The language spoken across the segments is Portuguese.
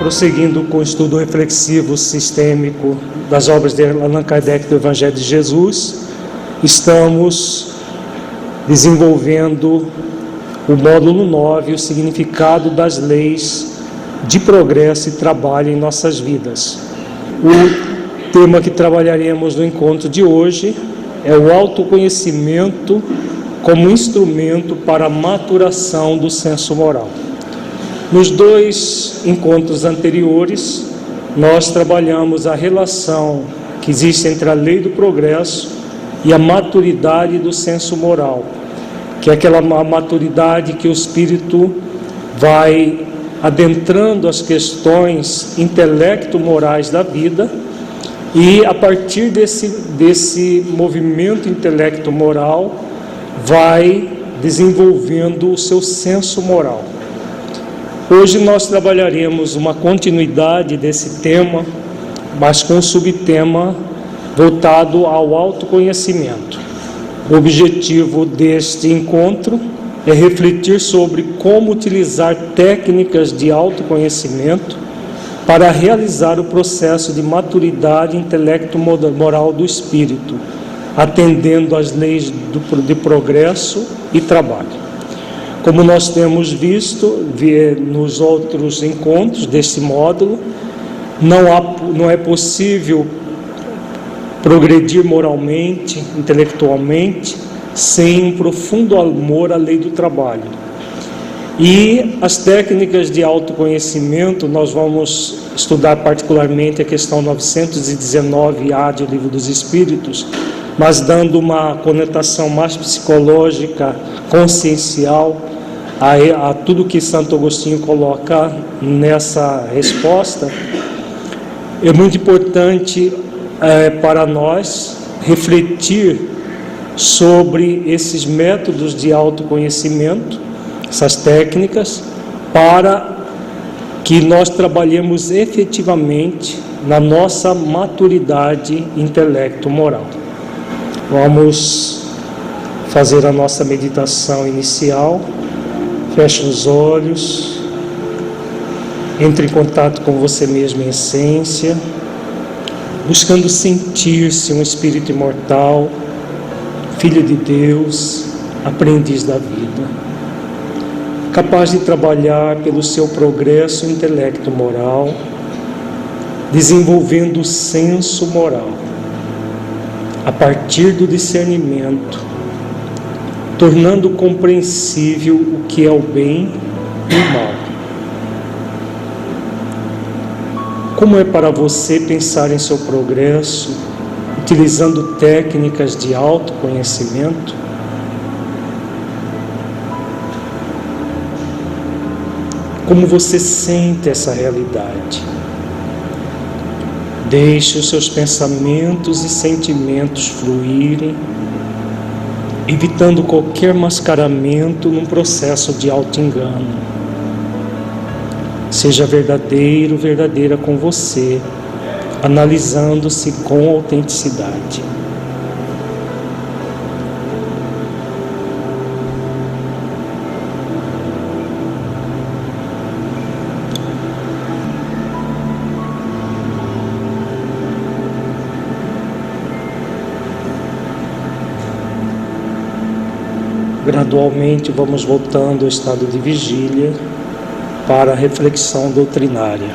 prosseguindo com o estudo reflexivo sistêmico das obras de Allan Kardec do Evangelho de Jesus, estamos desenvolvendo o módulo 9, o significado das leis de progresso e trabalho em nossas vidas. O tema que trabalharemos no encontro de hoje é o autoconhecimento como instrumento para a maturação do senso moral. Nos dois encontros anteriores, nós trabalhamos a relação que existe entre a lei do progresso e a maturidade do senso moral, que é aquela maturidade que o espírito vai adentrando as questões intelecto-morais da vida e, a partir desse movimento intelecto-moral, vai desenvolvendo o seu senso moral. Hoje nós trabalharemos uma continuidade desse tema, mas com um subtema voltado ao autoconhecimento. O objetivo deste encontro é refletir sobre como utilizar técnicas de autoconhecimento para realizar o processo de maturidade intelecto-moral do espírito, atendendo às leis de progresso e trabalho. Como nós temos visto nos outros encontros deste módulo, não é possível progredir moralmente, intelectualmente, sem um profundo amor à lei do trabalho. E as técnicas de autoconhecimento, nós vamos estudar particularmente a questão 919A do Livro dos Espíritos, mas dando uma conotação mais psicológica, consciencial, a tudo que Santo Agostinho coloca nessa resposta. É muito importante para nós refletir sobre esses métodos de autoconhecimento, essas técnicas, para que nós trabalhemos efetivamente na nossa maturidade intelecto-moral. Vamos fazer a nossa meditação inicial. Feche os olhos, entre em contato com você mesmo em essência, buscando sentir-se um espírito imortal, filho de Deus, aprendiz da vida, capaz de trabalhar pelo seu progresso intelecto-moral, desenvolvendo o senso moral, a partir do discernimento, tornando compreensível o que é o bem e o mal. Como é para você pensar em seu progresso, utilizando técnicas de autoconhecimento? Como você sente essa realidade? Deixe os seus pensamentos e sentimentos fluírem, evitando qualquer mascaramento num processo de auto-engano. Seja verdadeiro, verdadeira com você, analisando-se com autenticidade. Gradualmente vamos voltando ao estado de vigília para a reflexão doutrinária.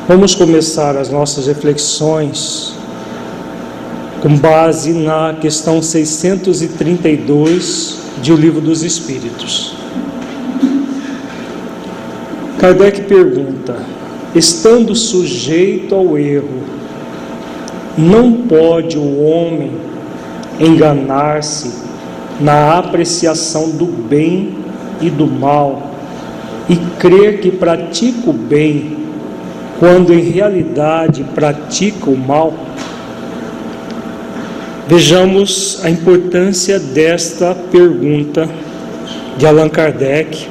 Vamos começar as nossas reflexões com base na questão 632 de O Livro dos Espíritos. Kardec pergunta: estando sujeito ao erro, não pode o homem enganar-se na apreciação do bem e do mal e crer que pratica o bem, quando em realidade pratica o mal? Vejamos a importância desta pergunta de Allan Kardec.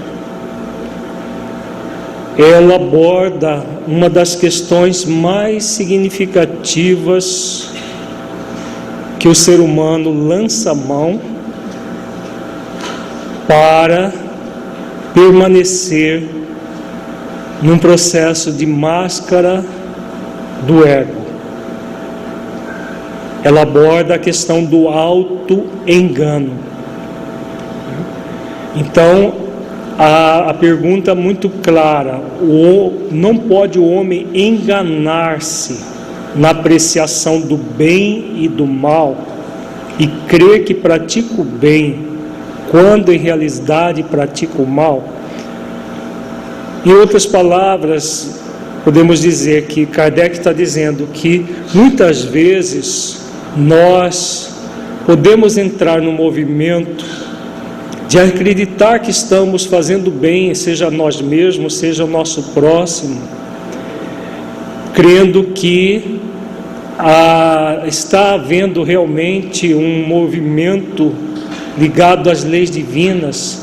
Ela aborda uma das questões mais significativas que o ser humano lança mão para permanecer num processo de máscara do ego. Ela aborda a questão do auto-engano. Então, a pergunta muito clara: não pode o homem enganar-se na apreciação do bem e do mal e crer que pratica o bem, quando em realidade pratica o mal? Em outras palavras, podemos dizer que Kardec está dizendo que muitas vezes nós podemos entrar no movimento de acreditar que estamos fazendo bem, seja nós mesmos, seja o nosso próximo, crendo que está havendo realmente um movimento ligado às leis divinas,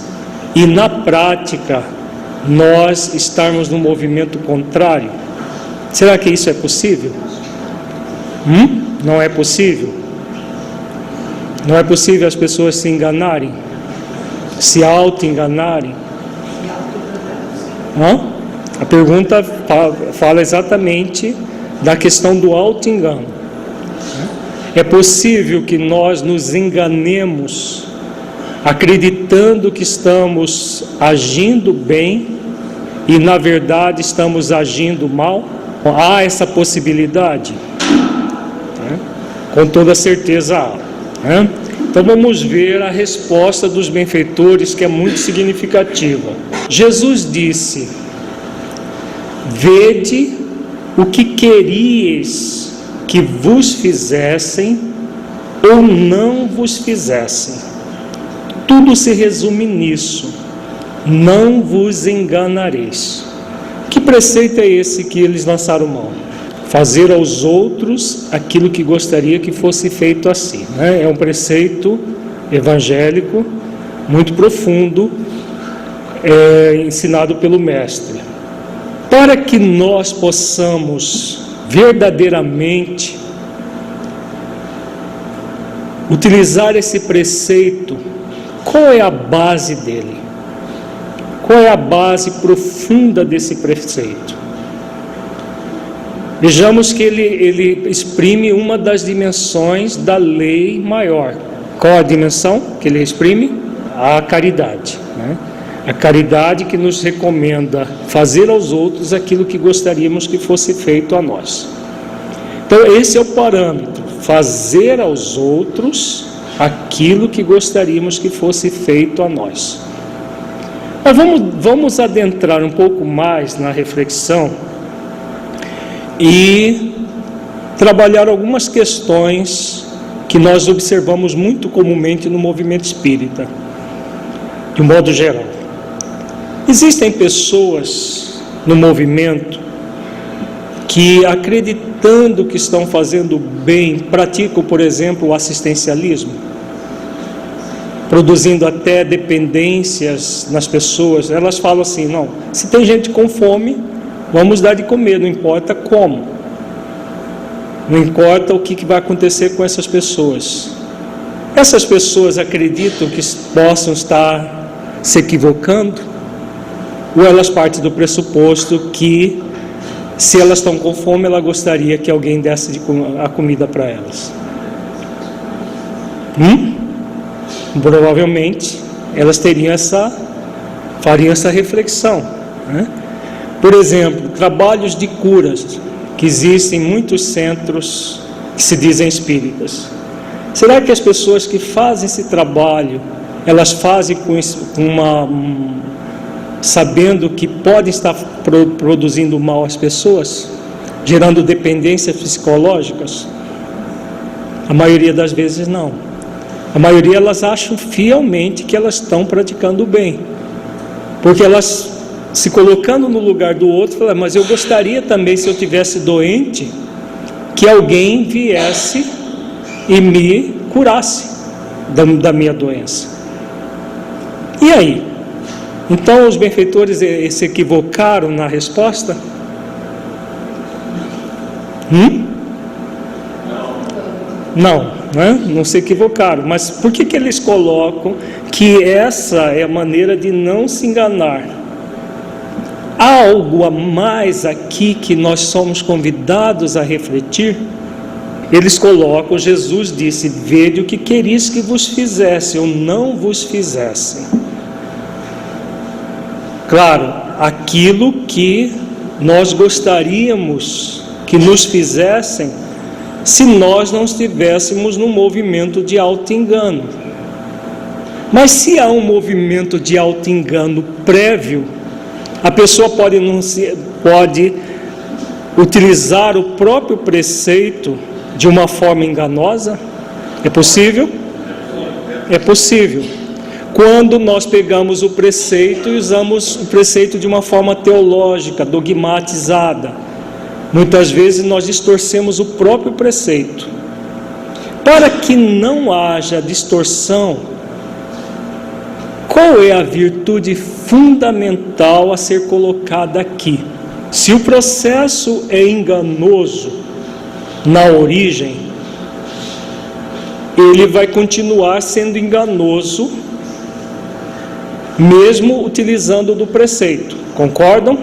e na prática nós estarmos no movimento contrário. Será que isso é possível? Não é possível? Não é possível as pessoas se enganarem, se auto-enganarem? A pergunta fala exatamente da questão do auto-engano. É possível que nós nos enganemos acreditando que estamos agindo bem e na verdade estamos agindo mal? Há essa possibilidade? Com toda certeza há. Então vamos ver a resposta dos benfeitores, que é muito significativa. Jesus disse: vede o que queríeis que vos fizessem ou não vos fizessem. Tudo se resume nisso: não vos enganareis. Que preceito é esse que eles lançaram mão? Fazer aos outros aquilo que gostaria que fosse feito a si. É um preceito evangélico muito profundo, ensinado pelo Mestre. Para que nós possamos verdadeiramente utilizar esse preceito, qual é a base dele? Qual é a base profunda desse preceito? Vejamos que ele exprime uma das dimensões da lei maior. Qual a dimensão que ele exprime? A caridade. A caridade que nos recomenda fazer aos outros aquilo que gostaríamos que fosse feito a nós. Então esse é o parâmetro: fazer aos outros aquilo que gostaríamos que fosse feito a nós. Mas vamos adentrar um pouco mais na reflexão e trabalhar algumas questões que nós observamos muito comumente no movimento espírita, de um modo geral. Existem pessoas no movimento que, acreditando que estão fazendo bem, praticam, por exemplo, o assistencialismo, produzindo até dependências nas pessoas. Elas falam assim: não, se tem gente com fome, vamos dar de comer, não importa como, não importa o que vai acontecer com essas pessoas. Essas pessoas acreditam que possam estar se equivocando, ou elas partem do pressuposto que, se elas estão com fome, ela gostaria que alguém desse a comida para elas? Provavelmente elas fariam essa reflexão, Por exemplo, trabalhos de curas que existem em muitos centros que se dizem espíritas. Será que as pessoas que fazem esse trabalho, elas fazem sabendo que podem estar produzindo mal às pessoas, gerando dependências psicológicas? A maioria das vezes não. A maioria, elas acham fielmente que elas estão praticando o bem, porque elas, se colocando no lugar do outro, falam: mas eu gostaria também, se eu tivesse doente, que alguém viesse e me curasse da minha doença. E aí? Então os benfeitores se equivocaram na resposta? Não se equivocaram. Mas por que eles colocam que essa é a maneira de não se enganar. Há algo a mais aqui que nós somos convidados a refletir? Eles colocam, Jesus disse: vede o que queris que vos fizesse, ou não vos fizesse. Claro, aquilo que nós gostaríamos que nos fizessem, se nós não estivéssemos num movimento de auto-engano. Mas se há um movimento de auto-engano prévio, a pessoa pode utilizar o próprio preceito de uma forma enganosa? É possível? É possível. Quando nós pegamos o preceito e usamos o preceito de uma forma teológica, dogmatizada, muitas vezes nós distorcemos o próprio preceito. Para que não haja distorção, qual é a virtude fundamental a ser colocada aqui? Se o processo é enganoso na origem, ele vai continuar sendo enganoso, mesmo utilizando do preceito. Concordam?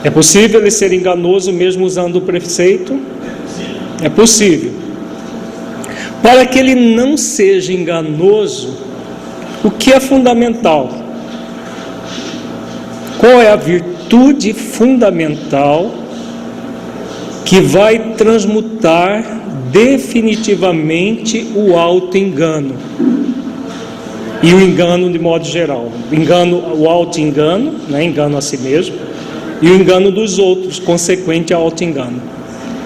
É possível ele ser enganoso mesmo usando o preceito? É possível. Para que ele não seja enganoso, o que é fundamental? Qual é a virtude fundamental que vai transmutar definitivamente o auto-engano? E o engano de modo geral. O auto-engano, né, engano a si mesmo, e o engano dos outros, consequente ao auto-engano.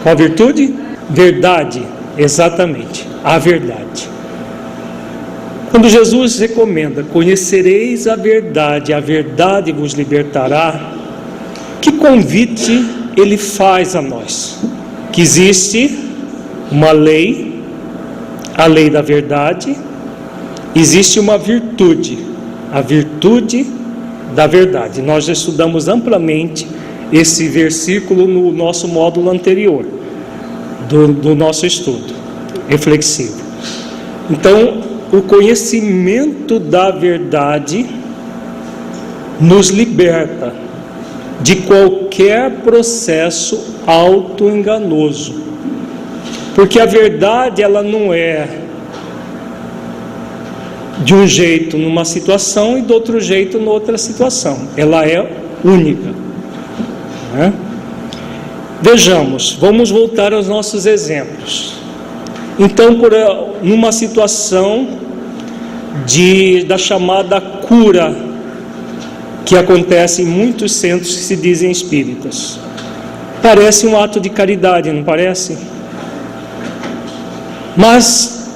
Qual a virtude? Verdade, exatamente, a verdade. Quando Jesus recomenda: conhecereis a verdade vos libertará, que convite ele faz a nós? Que existe uma lei, a lei da verdade, existe uma virtude, a virtude da verdade. Nós já estudamos amplamente esse versículo no nosso módulo anterior, do nosso estudo reflexivo. Então, o conhecimento da verdade nos liberta de qualquer processo auto-enganoso, porque a verdade, ela não é de um jeito numa situação e de outro jeito noutra situação, ela é única, né? Vejamos, vamos voltar aos nossos exemplos. Então, numa situação da chamada cura, que acontece em muitos centros que se dizem espíritas, parece um ato de caridade, não parece? Mas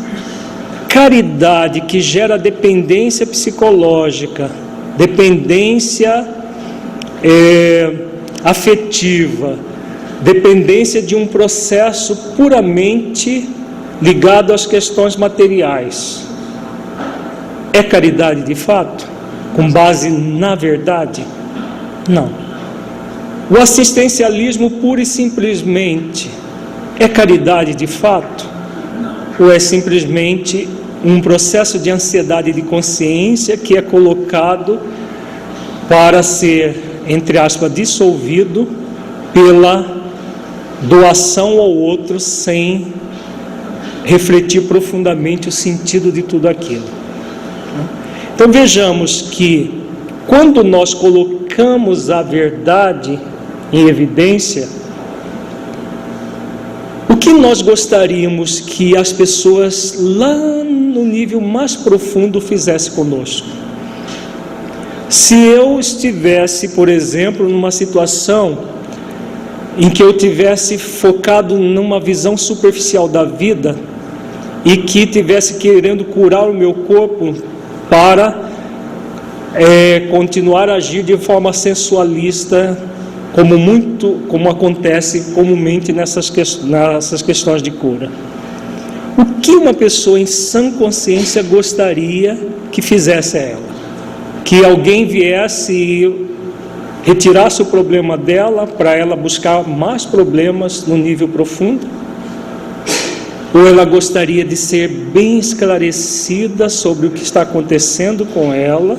caridade que gera dependência psicológica, dependência afetiva, dependência de um processo puramente ligado às questões materiais, é caridade de fato? Com base na verdade? Não. O assistencialismo puro e simplesmente é caridade de fato? Ou é simplesmente um processo de ansiedade de consciência que é colocado para ser, entre aspas, dissolvido pela doação ao outro, sem refletir profundamente o sentido de tudo aquilo? Então vejamos que quando nós colocamos a verdade em evidência, o que nós gostaríamos que as pessoas lá no nível mais profundo fizessem conosco? Se eu estivesse, por exemplo, numa situação em que eu tivesse focado numa visão superficial da vida e que tivesse querendo curar o meu corpo para continuar a agir de forma sensualista, como acontece comumente nessas questões de cura. O que uma pessoa em sã consciência gostaria que fizesse a ela? Que alguém viesse e retirasse o problema dela para ela buscar mais problemas no nível profundo? ou ela gostaria de ser bem esclarecida sobre o que está acontecendo com ela,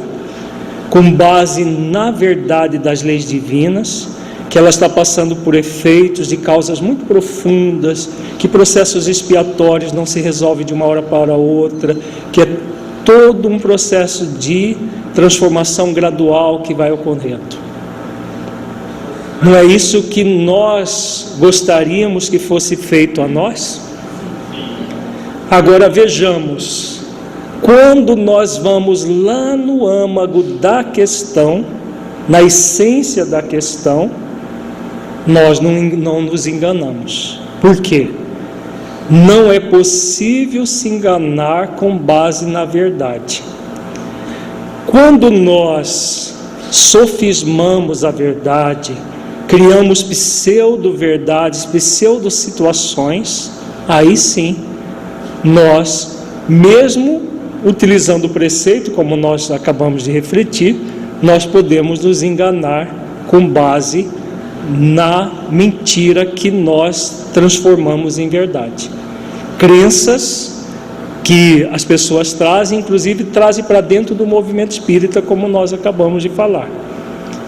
com base na verdade das leis divinas, que ela está passando por efeitos de causas muito profundas, que processos expiatórios não se resolvem de uma hora para outra, que é todo um processo de transformação gradual que vai ocorrendo. Não é isso que nós gostaríamos que fosse feito a nós? Agora vejamos, quando nós vamos lá no âmago da questão, na essência da questão, nós não nos enganamos. Por quê? Não é possível se enganar com base na verdade. Quando nós sofismamos a verdade, criamos pseudo-verdades, pseudo-situações, aí sim, nós, mesmo utilizando o preceito, como nós acabamos de refletir, nós podemos nos enganar com base na mentira que nós transformamos em verdade. Crenças que as pessoas trazem, inclusive trazem para dentro do movimento espírita, como nós acabamos de falar,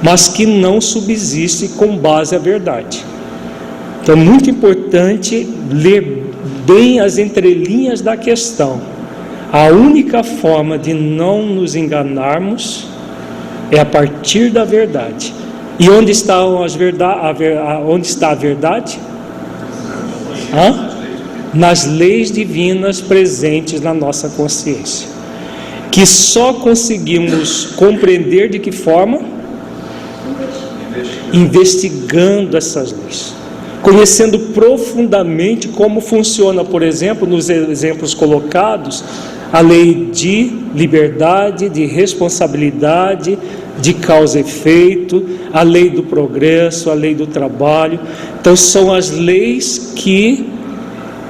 mas que não subsiste com base à verdade. Então é muito importante ler bem as entrelinhas da questão. A única forma de não nos enganarmos é a partir da verdade. E onde está onde está a verdade? Nas leis divinas presentes na nossa consciência, que só conseguimos compreender de que forma? Investigando essas leis, conhecendo profundamente como funciona, por exemplo, nos exemplos colocados, a lei de liberdade, de responsabilidade, de causa e efeito, a lei do progresso, a lei do trabalho. Então são as leis que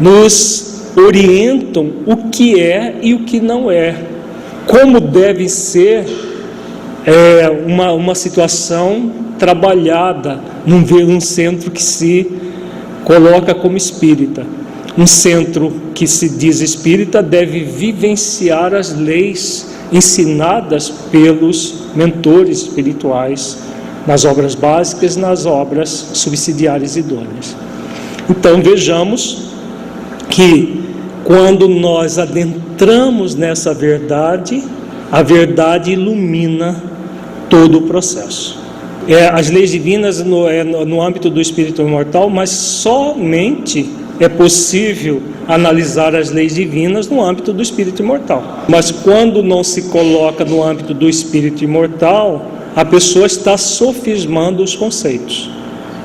nos orientam o que é e o que não é, como deve ser uma situação trabalhada num centro que se coloca como espírita. Um centro que se diz espírita deve vivenciar as leis ensinadas pelos mentores espirituais nas obras básicas e nas obras subsidiárias idôneas. Então vejamos que quando nós adentramos nessa verdade, a verdade ilumina todo o processo. As leis divinas no âmbito do espírito imortal, mas somente é possível analisar as leis divinas no âmbito do espírito imortal. Mas quando não se coloca no âmbito do espírito imortal, a pessoa está sofismando os conceitos.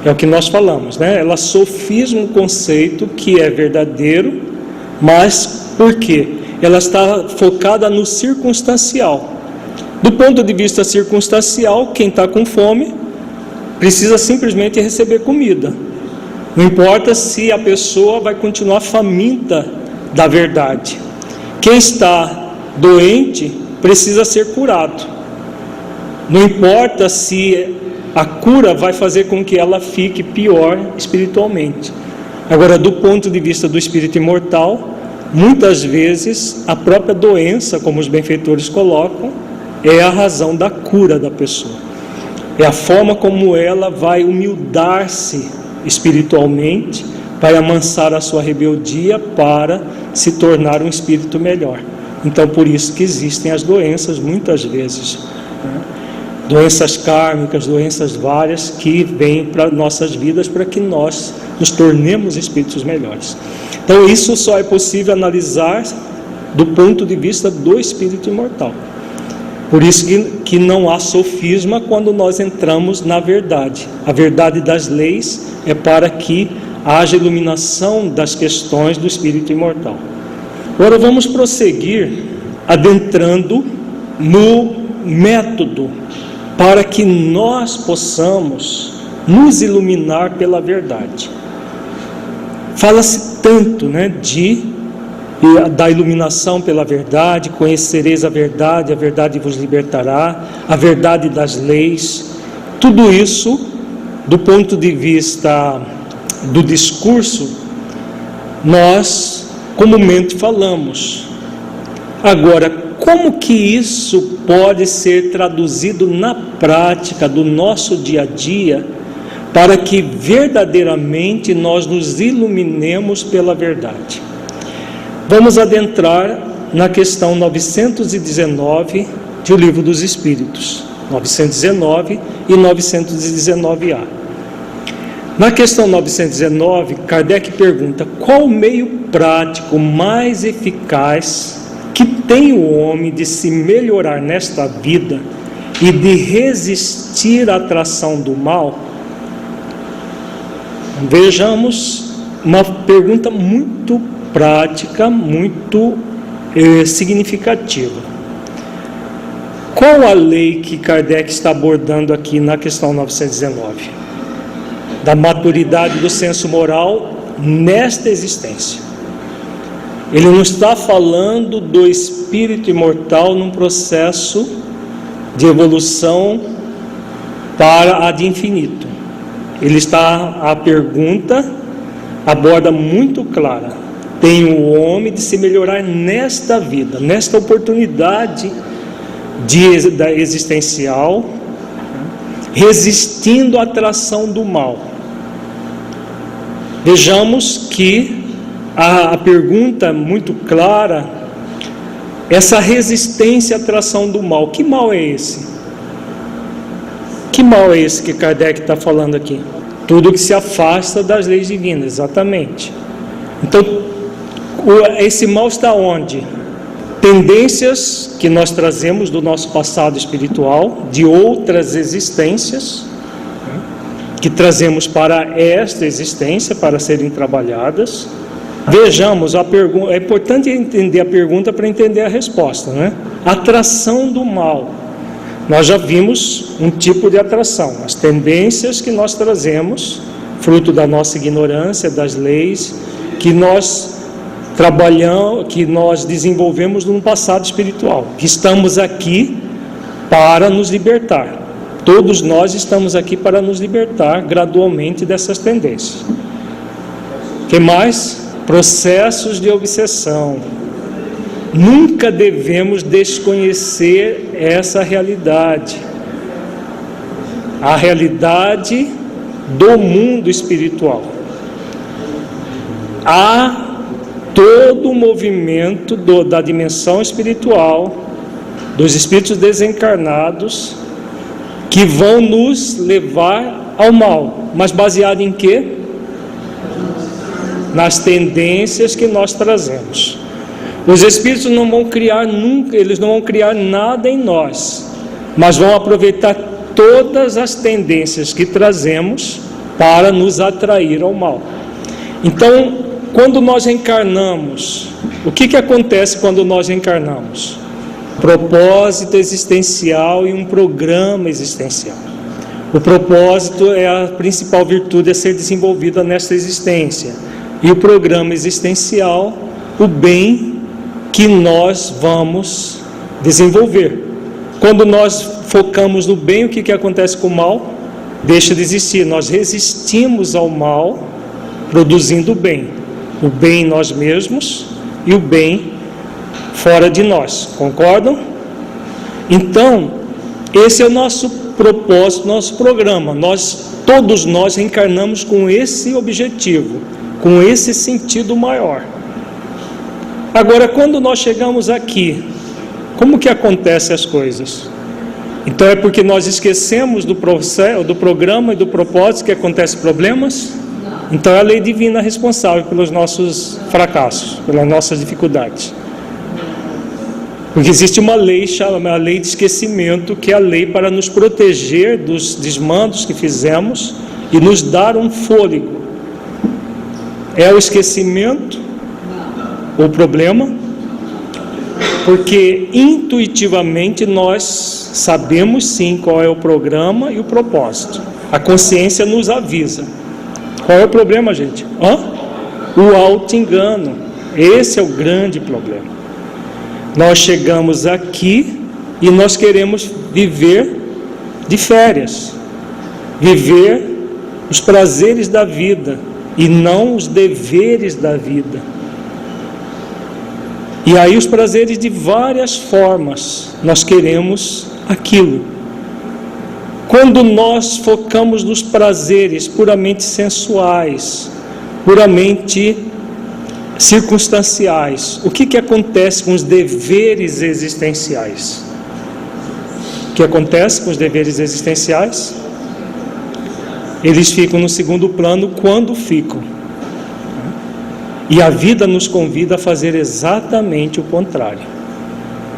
É o que nós falamos, né? Ela sofisma um conceito que é verdadeiro, mas por quê? Ela está focada no circunstancial. Do ponto de vista circunstancial, quem está com fome precisa simplesmente receber comida. Não importa se a pessoa vai continuar faminta da verdade. Quem está doente precisa ser curado. Não importa se a cura vai fazer com que ela fique pior espiritualmente. Agora, do ponto de vista do espírito imortal, muitas vezes a própria doença, como os benfeitores colocam, é a razão da cura da pessoa. É a forma como ela vai humildar-se espiritualmente, vai amansar a sua rebeldia para se tornar um espírito melhor. Então, por isso que existem as doenças muitas vezes, né? Doenças kármicas, doenças várias que vêm para nossas vidas para que nós nos tornemos espíritos melhores. Então, isso só é possível analisar do ponto de vista do espírito imortal. Por isso que não há sofisma quando nós entramos na verdade. A verdade das leis é para que haja iluminação das questões do espírito imortal. Agora vamos prosseguir adentrando no método para que nós possamos nos iluminar pela verdade. Fala-se tanto, né, da iluminação pela verdade, conhecereis a verdade vos libertará, a verdade das leis. Tudo isso, do ponto de vista do discurso, nós comumente falamos. Agora, como que isso pode ser traduzido na prática do nosso dia a dia, para que verdadeiramente nós nos iluminemos pela verdade? Vamos adentrar na questão 919 de O Livro dos Espíritos, 919 e 919A. Na questão 919, Kardec pergunta: qual o meio prático mais eficaz que tem o homem de se melhorar nesta vida e de resistir à atração do mal? Vejamos uma pergunta muito prática, muito significativa. Qual a lei que Kardec está abordando aqui na questão 919? Da maturidade do senso moral nesta existência. Ele não está falando do espírito imortal num processo de evolução para a de infinito. A pergunta aborda muito clara: tem o homem de se melhorar nesta vida, nesta oportunidade da existencial, resistindo à atração do mal. Vejamos que a pergunta é muito clara: essa resistência à atração do mal, que mal é esse? Que mal é esse que Kardec está falando aqui? Tudo que se afasta das leis divinas, exatamente. Então, esse mal está onde? Tendências que nós trazemos do nosso passado espiritual, de outras existências, que trazemos para esta existência, para serem trabalhadas. Vejamos, é importante entender a pergunta para entender a resposta, né? Atração do mal. Nós já vimos um tipo de atração, as tendências que nós trazemos, fruto da nossa ignorância, das leis, que nós trabalhamos, que nós desenvolvemos no passado espiritual, que estamos aqui para nos libertar. Todos nós estamos aqui para nos libertar gradualmente dessas tendências. O que mais? Processos de obsessão. Nunca devemos desconhecer essa realidade, a realidade do mundo espiritual. Há todo o movimento da dimensão espiritual, dos espíritos desencarnados, que vão nos levar ao mal, mas baseado em quê? Nas tendências que nós trazemos. Os espíritos não vão criar nunca, eles não vão criar nada em nós, mas vão aproveitar todas as tendências que trazemos para nos atrair ao mal. Então, quando nós reencarnamos, o que acontece quando nós reencarnamos? Propósito existencial e um programa existencial. O propósito é a principal virtude a ser desenvolvida nesta existência, e o programa existencial, o bem que nós vamos desenvolver. Quando nós focamos no bem, o que acontece com o mal? Deixa de existir. Nós resistimos ao mal, produzindo o bem em nós mesmos e o bem fora de nós. Concordam? Então, esse é o nosso propósito, nosso programa. Todos nós reencarnamos com esse objetivo, com esse sentido maior. Agora, quando nós chegamos aqui, como que acontecem as coisas? Então é porque nós esquecemos do processo, do programa e do propósito que acontecem problemas? Então é a lei divina responsável pelos nossos fracassos, pelas nossas dificuldades. Porque existe uma lei chamada a lei de esquecimento, que é a lei para nos proteger dos desmandos que fizemos e nos dar um fôlego. É o esquecimento o problema, porque intuitivamente nós sabemos sim qual é o programa e o propósito. A consciência nos avisa. Qual é o problema, gente? O auto-engano. Esse é o grande problema. Nós chegamos aqui e nós queremos viver de férias, viver os prazeres da vida e não os deveres da vida. E aí os prazeres de várias formas, nós queremos aquilo. Quando nós focamos nos prazeres puramente sensuais, puramente circunstanciais, o que acontece com os deveres existenciais? O que acontece com os deveres existenciais? Eles ficam no segundo plano quando ficam. E a vida nos convida a fazer exatamente o contrário.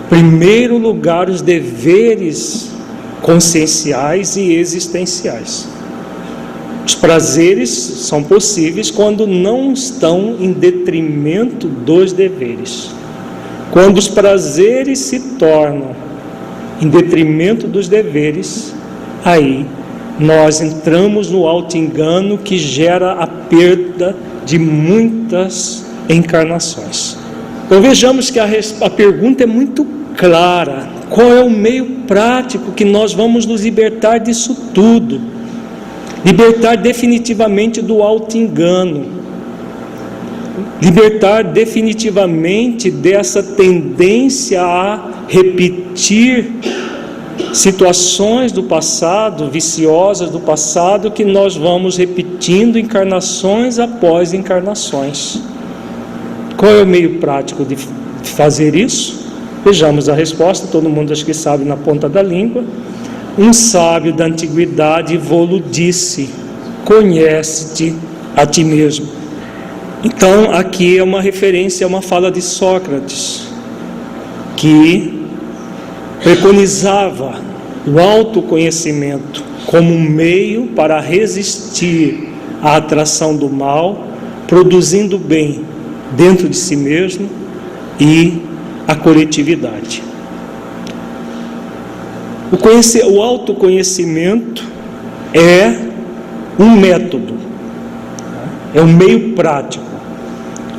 Em primeiro lugar, os deveres conscienciais e existenciais. Os prazeres são possíveis quando não estão em detrimento dos deveres. Quando os prazeres se tornam em detrimento dos deveres, aí nós entramos no auto-engano que gera a perda de muitas encarnações. Então vejamos que a pergunta é muito clara. Qual é o meio prático que nós vamos nos libertar disso tudo? Libertar definitivamente do auto-engano. Libertar definitivamente dessa tendência a repetir situações do passado, viciosas do passado, que nós vamos repetindo encarnações após encarnações. Qual é o meio prático de fazer isso? Vejamos a resposta, todo mundo acho que sabe na ponta da língua. Um sábio da antiguidade vô-lo disse: conhece-te a ti mesmo. Então aqui é uma referência a uma fala de Sócrates, que preconizava o autoconhecimento como um meio para resistir à atração do mal, produzindo bem dentro de si mesmo e a coletividade. O autoconhecimento é um método, é um meio prático.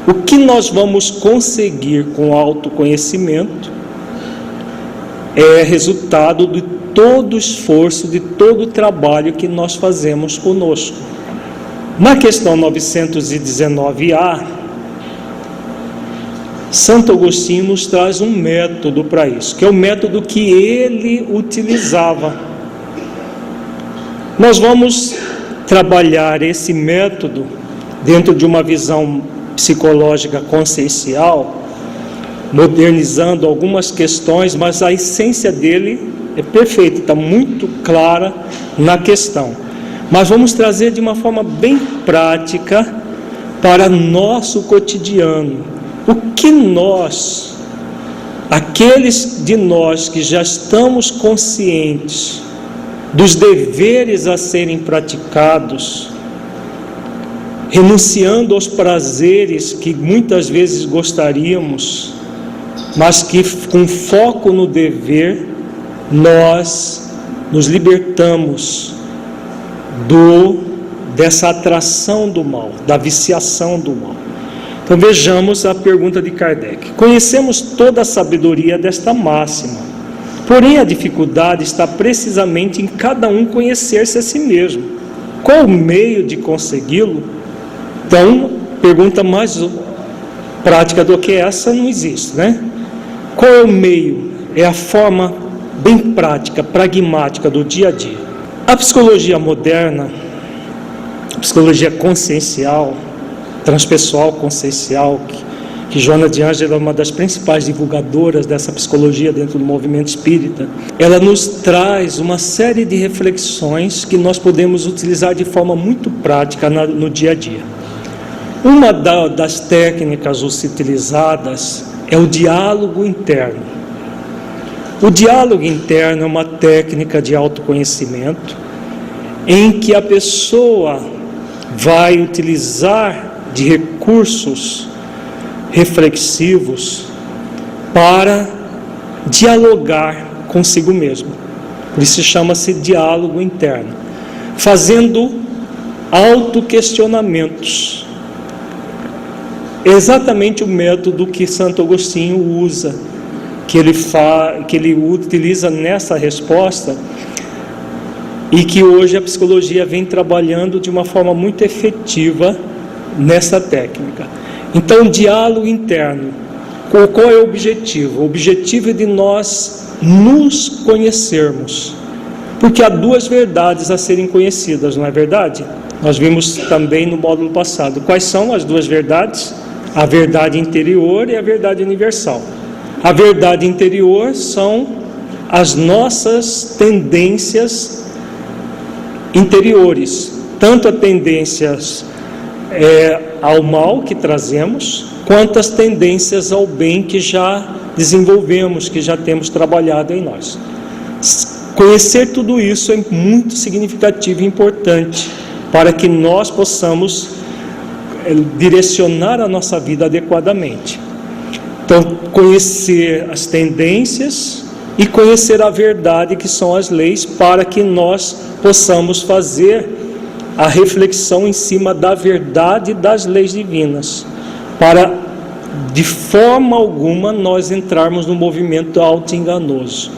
O que nós vamos conseguir com o autoconhecimento é resultado de todo o esforço, de todo o trabalho que nós fazemos conosco. Na questão 919A, Santo Agostinho nos traz um método para isso, que é o método que ele utilizava. Nós vamos trabalhar esse método dentro de uma visão psicológica consciencial, modernizando algumas questões, mas a essência dele é perfeita, está muito clara na questão. Mas vamos trazer de uma forma bem prática para nosso cotidiano. O que nós, aqueles de nós que já estamos conscientes dos deveres a serem praticados, renunciando aos prazeres que muitas vezes gostaríamos, mas que com foco no dever, nós nos libertamos dessa atração do mal, da viciação do mal. Então vejamos a pergunta de Kardec. Conhecemos toda a sabedoria desta máxima, porém a dificuldade está precisamente em cada um conhecer-se a si mesmo. Qual o meio de consegui-lo? Então, pergunta mais prática do que essa não existe, né? Qual é o meio? É a forma bem prática, pragmática do dia a dia. A psicologia moderna, a psicologia consciencial, transpessoal consciencial, que Joana de Ângelo é uma das principais divulgadoras dessa psicologia dentro do movimento espírita, ela nos traz uma série de reflexões que nós podemos utilizar de forma muito prática no dia a dia. Uma das técnicas utilizadas é o diálogo interno. O diálogo interno é uma técnica de autoconhecimento em que a pessoa vai utilizar de recursos reflexivos para dialogar consigo mesmo. Por isso chama-se diálogo interno, fazendo autoquestionamentos. É exatamente o método que Santo Agostinho usa, que ele utiliza nessa resposta, e que hoje a psicologia vem trabalhando de uma forma muito efetiva nessa técnica. Então, diálogo interno. Qual é o objetivo? O objetivo é de nós nos conhecermos, porque há duas verdades a serem conhecidas, não é verdade? Nós vimos também no módulo passado. Quais são as duas verdades? A verdade interior e a verdade universal. A verdade interior são as nossas tendências interiores, tanto as tendências ao mal que trazemos, quanto as tendências ao bem que já desenvolvemos, que já temos trabalhado em nós. Conhecer tudo isso é muito significativo e importante para que nós possamos direcionar a nossa vida adequadamente. Então, conhecer as tendências e conhecer a verdade, que são as leis, para que nós possamos fazer a reflexão em cima da verdade das leis divinas, para de forma alguma nós entrarmos no movimento auto-enganoso.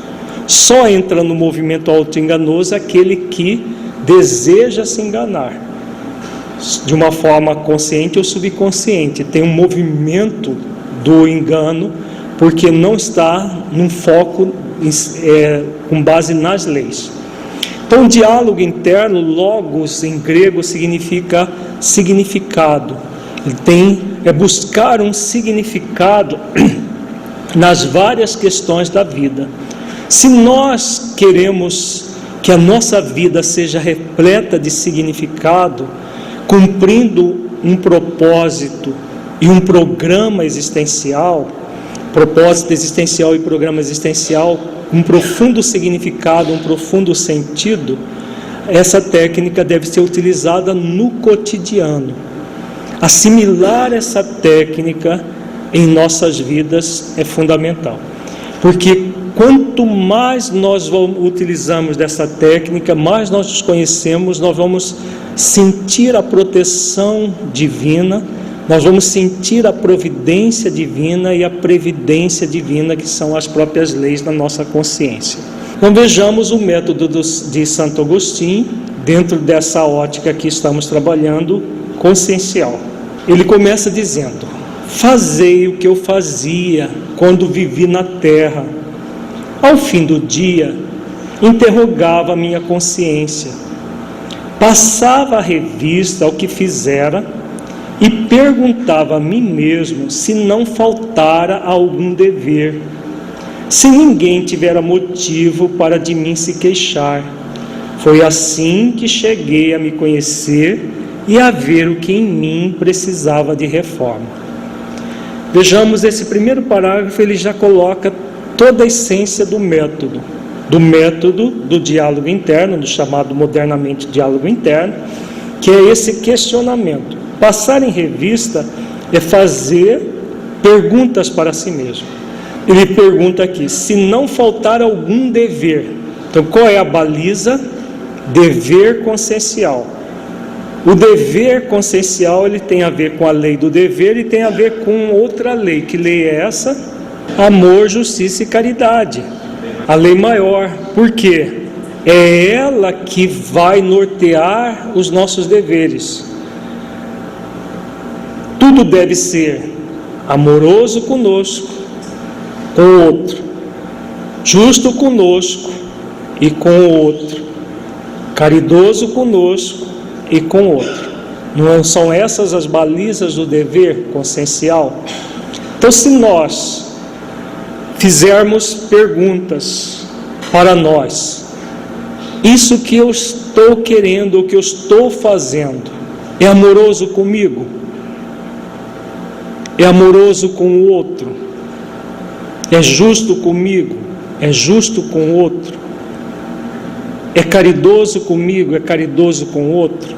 Só entra no movimento auto-enganoso aquele que deseja se enganar, de uma forma consciente ou subconsciente. Tem um movimento do engano, porque não está num foco com base nas leis. Então, diálogo interno, logos em grego, significa significado. É buscar um significado nas várias questões da vida. Se nós queremos que a nossa vida seja repleta de significado, cumprindo um propósito e um programa existencial, propósito existencial e programa existencial, um profundo significado, um profundo sentido, essa técnica deve ser utilizada no cotidiano. Assimilar essa técnica em nossas vidas é fundamental, porque quanto mais nós utilizamos dessa técnica, mais nós nos conhecemos, nós vamos sentir a proteção divina, nós vamos sentir a providência divina e a previdência divina, que são as próprias leis da nossa consciência. Então vejamos o método de Santo Agostinho, dentro dessa ótica que estamos trabalhando, consciencial. Ele começa dizendo: fazei o que eu fazia quando vivi na terra. Ao fim do dia, interrogava a minha consciência, passava a revista ao que fizera e perguntava a mim mesmo se não faltara algum dever, se ninguém tivera motivo para de mim se queixar. Foi assim que cheguei a me conhecer e a ver o que em mim precisava de reforma. Vejamos, esse primeiro parágrafo, ele já coloca toda a essência do método do diálogo interno, do chamado modernamente diálogo interno, que é esse questionamento. Passar em revista é fazer perguntas para si mesmo. Ele pergunta aqui: se não faltar algum dever. Então, qual é a baliza? Dever consciencial. O dever consciencial, ele tem a ver com a lei do dever e tem a ver com outra lei. Que lei é essa? Amor, justiça e caridade. A lei maior. Por quê? É ela que vai nortear os nossos deveres. Tudo deve ser amoroso conosco, com o outro, justo conosco e com o outro, caridoso conosco e com o outro. Não são essas as balizas do dever consciencial? Então, se nós fizermos perguntas para nós: isso que eu estou querendo, o que eu estou fazendo, é amoroso comigo? É amoroso com o outro? É justo comigo? É justo com o outro? É caridoso comigo? É caridoso com o outro?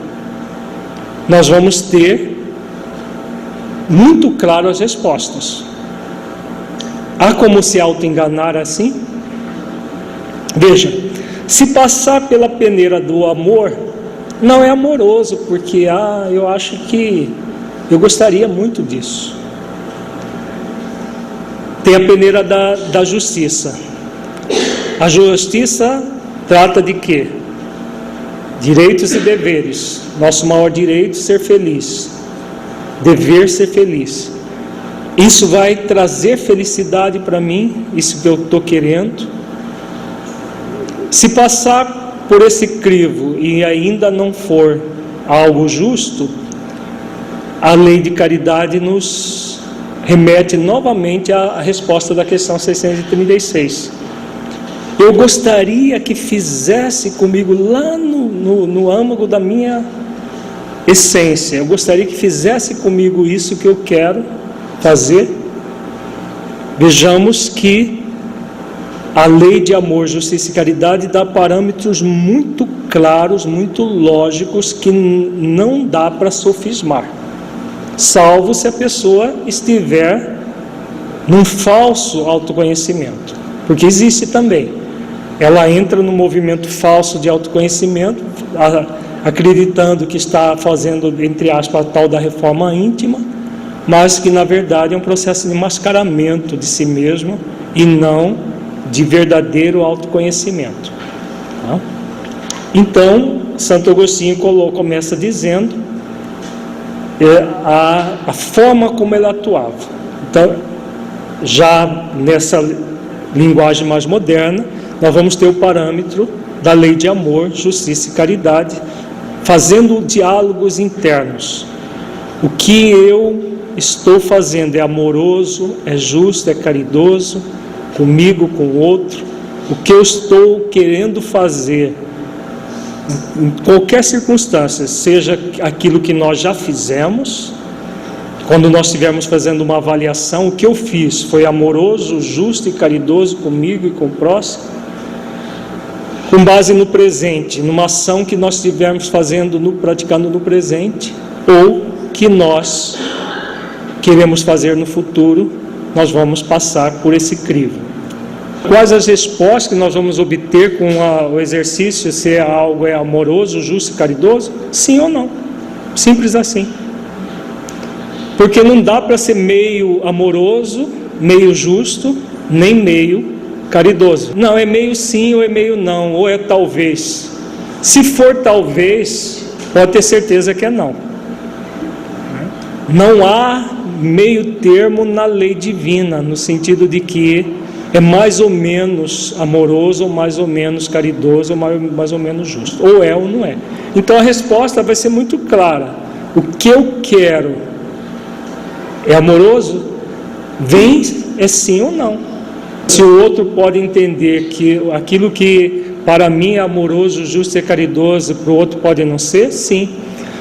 Nós vamos ter muito claro as respostas. Há como se auto-enganar assim? Veja, se passar pela peneira do amor, não é amoroso, porque eu acho que eu gostaria muito disso. Tem a peneira da justiça. A justiça trata de quê? Direitos e deveres. Nosso maior direito, ser feliz. Dever, ser feliz. Isso vai trazer felicidade para mim, isso que eu estou querendo. Se passar por esse crivo e ainda não for algo justo, a lei de caridade nos remete novamente à resposta da questão 636. Eu gostaria que fizesse comigo lá no âmago da minha essência, eu gostaria que fizesse comigo isso que eu quero fazer. Vejamos que a lei de amor, justiça e caridade dá parâmetros muito claros, muito lógicos, que não dá para sofismar, salvo se a pessoa estiver num falso autoconhecimento, porque existe também. Ela entra no movimento falso de autoconhecimento, acreditando que está fazendo, entre aspas, a tal da reforma íntima, mas que na verdade é um processo de mascaramento de si mesmo e não de verdadeiro autoconhecimento. Então, Santo Agostinho começa dizendo a forma como ele atuava. Então, já nessa linguagem mais moderna, nós vamos ter o parâmetro da lei de amor, justiça e caridade, fazendo diálogos internos. O que eu estou fazendo é amoroso, é justo, é caridoso, comigo, com o outro? O que eu estou querendo fazer, em qualquer circunstância, seja aquilo que nós já fizemos, quando nós estivermos fazendo uma avaliação, o que eu fiz foi amoroso, justo e caridoso comigo e com o próximo? Com base no presente, numa ação que nós estivermos praticando no presente, ou que nós queremos fazer no futuro, nós vamos passar por esse crivo. Quais as respostas que nós vamos obter com o exercício, se algo é amoroso, justo e caridoso? Sim ou não? Simples assim. Porque não dá para ser meio amoroso, meio justo, nem meio caridoso. Não, é meio sim ou é meio não, ou é talvez. Se for talvez, pode ter certeza que é não. Não há meio termo na lei divina, no sentido de que é mais ou menos amoroso, ou mais ou menos caridoso, ou mais ou menos justo. Ou é ou não é. Então a resposta vai ser muito clara. O que eu quero é amoroso? Vem, é sim ou não. Se o outro pode entender que aquilo que para mim é amoroso, justo e caridoso, para o outro pode não ser, sim.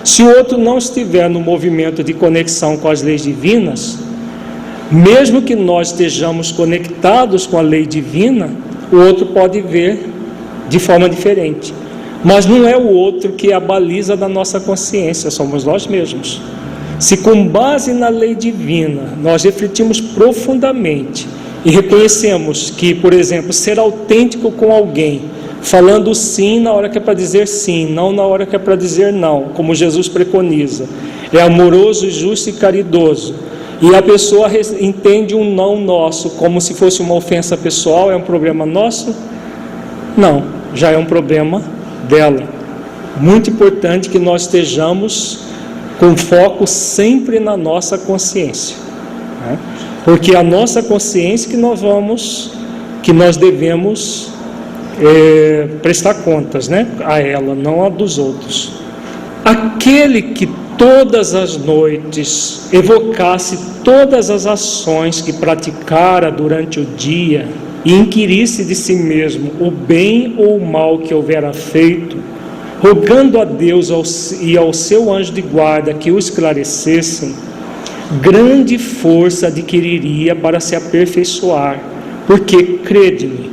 Se o outro não estiver no movimento de conexão com as leis divinas, mesmo que nós estejamos conectados com a lei divina, o outro pode ver de forma diferente. Mas não é o outro que é a baliza da nossa consciência, somos nós mesmos. Se com base na lei divina nós refletimos profundamente e reconhecemos que, por exemplo, ser autêntico com alguém, falando sim na hora que é para dizer sim, não na hora que é para dizer não, como Jesus preconiza, é amoroso, justo e caridoso, e a pessoa entende um não nosso como se fosse uma ofensa pessoal, é um problema nosso? Não, já é um problema dela. Muito importante que nós estejamos com foco sempre na nossa consciência, né? Porque a nossa consciência que nós devemos prestar contas, né, a ela, não a dos outros. Aquele que todas as noites evocasse todas as ações que praticara durante o dia e inquirisse de si mesmo o bem ou o mal que houvera feito, rogando a Deus e ao seu anjo de guarda que o esclarecessem, grande força adquiriria para se aperfeiçoar, porque, crede-me,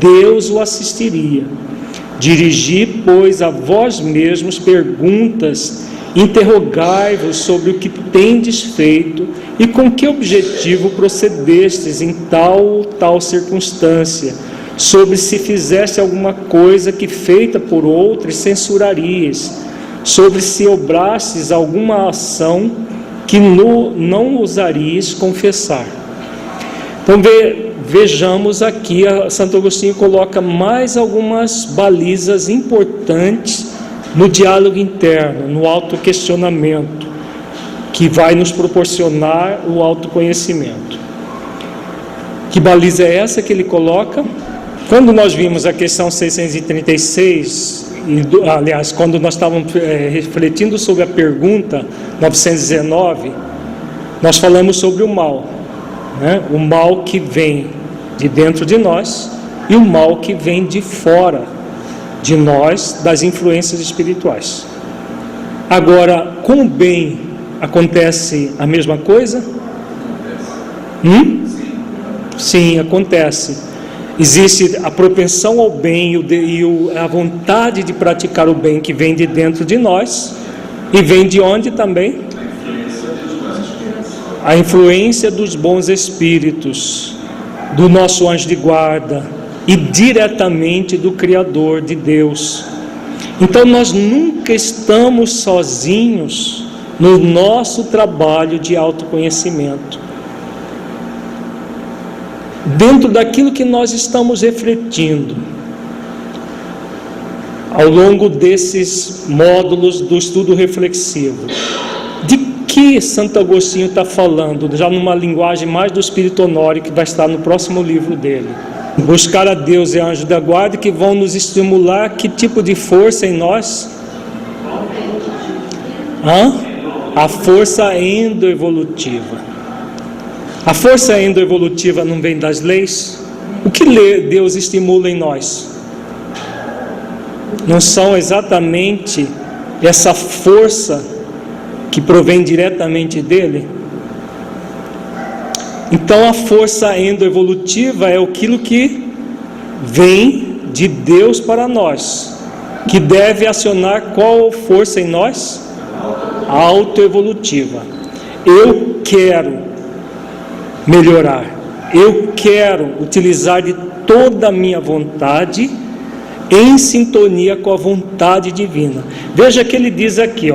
Deus o assistiria. Dirigi, pois, a vós mesmos perguntas, interrogai-vos sobre o que tendes feito e com que objetivo procedestes em tal ou tal circunstância, sobre se fizeste alguma coisa que feita por outros censurarias, sobre se obrastes alguma ação que não ousarias confessar. Então vejamos aqui, Santo Agostinho coloca mais algumas balizas importantes no diálogo interno, no autoquestionamento, que vai nos proporcionar o autoconhecimento. Que baliza é essa que ele coloca? Quando nós vimos a questão 636, aliás, quando nós estávamos refletindo sobre a pergunta 919, nós falamos sobre o mal, né? O mal que vem de dentro de nós e o mal que vem de fora de nós, das influências espirituais. Agora, com o bem acontece a mesma coisa? Sim, acontece. Existe a propensão ao bem e a vontade de praticar o bem que vem de dentro de nós. E vem de onde também? A influência dos bons espíritos, do nosso anjo de guarda e diretamente do Criador, de Deus. Então nós nunca estamos sozinhos no nosso trabalho de autoconhecimento. Dentro daquilo que nós estamos refletindo ao longo desses módulos do estudo reflexivo, de que Santo Agostinho está falando, já numa linguagem mais do Espírito Honório, que vai estar no próximo livro dele. Buscar a Deus e anjo da guarda, que vão nos estimular que tipo de força em nós? A força endoevolutiva. A força endoevolutiva não vem das leis? O que Deus estimula em nós? Não são exatamente essa força que provém diretamente dele? Então a força endoevolutiva é aquilo que vem de Deus para nós, que deve acionar qual força em nós? A autoevolutiva. Eu quero melhorar, eu quero utilizar de toda a minha vontade em sintonia com a vontade divina. Veja que ele diz aqui,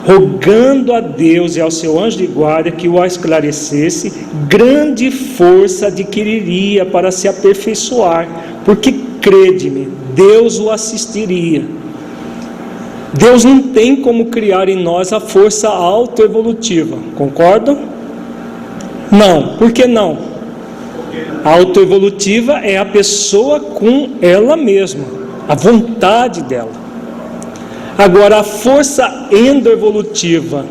rogando a Deus e ao seu anjo de guarda que o esclarecesse, grande força adquiriria para se aperfeiçoar, porque crede-me, Deus o assistiria. Deus não tem como criar em nós a força autoevolutiva, concordam? Não, por que não? A autoevolutiva é a pessoa com ela mesma, a vontade dela. Agora, a força endoevolutiva,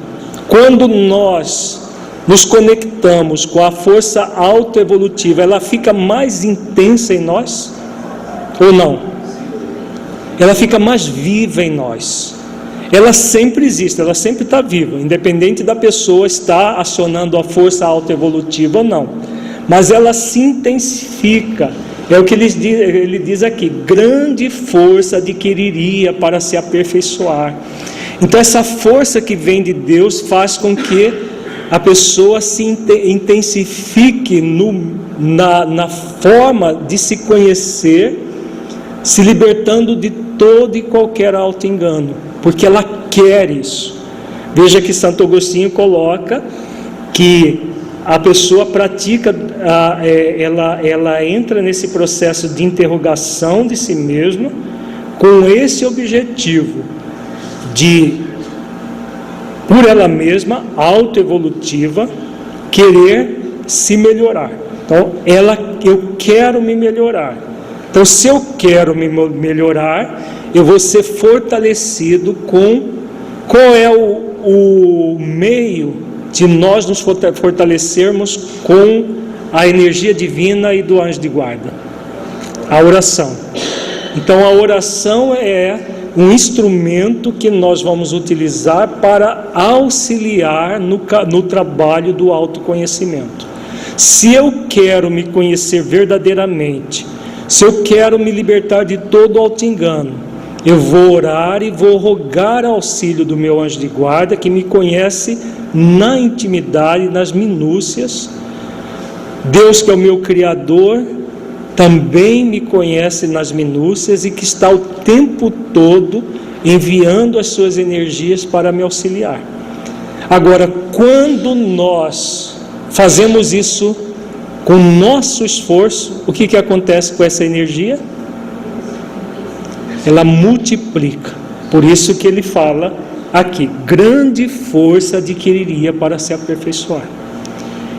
quando nós nos conectamos com a força autoevolutiva, ela fica mais intensa em nós? Ou não? Ela fica mais viva em nós. Ela sempre existe, ela sempre está viva, independente da pessoa estar acionando a força autoevolutiva ou não. Mas ela se intensifica. É o que ele diz aqui: grande força adquiriria para se aperfeiçoar. Então essa força que vem de Deus faz com que a pessoa se intensifique na forma de se conhecer, se libertando de todo e qualquer auto-engano, porque ela quer isso. Veja que Santo Agostinho coloca que a pessoa pratica, ela entra nesse processo de interrogação de si mesma, com esse objetivo de, por ela mesma, autoevolutiva, querer se melhorar. Então, eu quero me melhorar. Então, se eu quero me melhorar, eu vou ser fortalecido com... Qual é o meio de nós nos fortalecermos com a energia divina e do anjo de guarda? A oração. Então, a oração é um instrumento que nós vamos utilizar para auxiliar no trabalho do autoconhecimento. Se eu quero me conhecer verdadeiramente, se eu quero me libertar de todo auto-engano, eu vou orar e vou rogar auxílio do meu anjo de guarda, que me conhece na intimidade, nas minúcias. Deus, que é o meu Criador, também me conhece nas minúcias e que está o tempo todo enviando as suas energias para me auxiliar. Agora, quando nós fazemos isso com o nosso esforço, o que acontece com essa energia? Ela multiplica. Por isso que ele fala aqui, grande força adquiriria para se aperfeiçoar.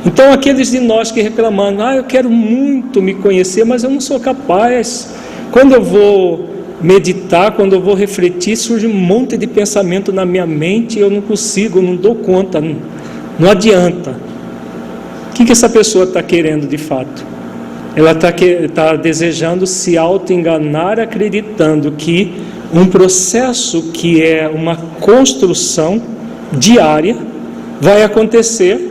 Então, aqueles de nós que reclamando, eu quero muito me conhecer, mas eu não sou capaz. Quando eu vou meditar, quando eu vou refletir, surge um monte de pensamento na minha mente e eu não consigo, não dou conta, não adianta. O que essa pessoa está querendo de fato? Ela está desejando se auto-enganar, acreditando que um processo que é uma construção diária vai acontecer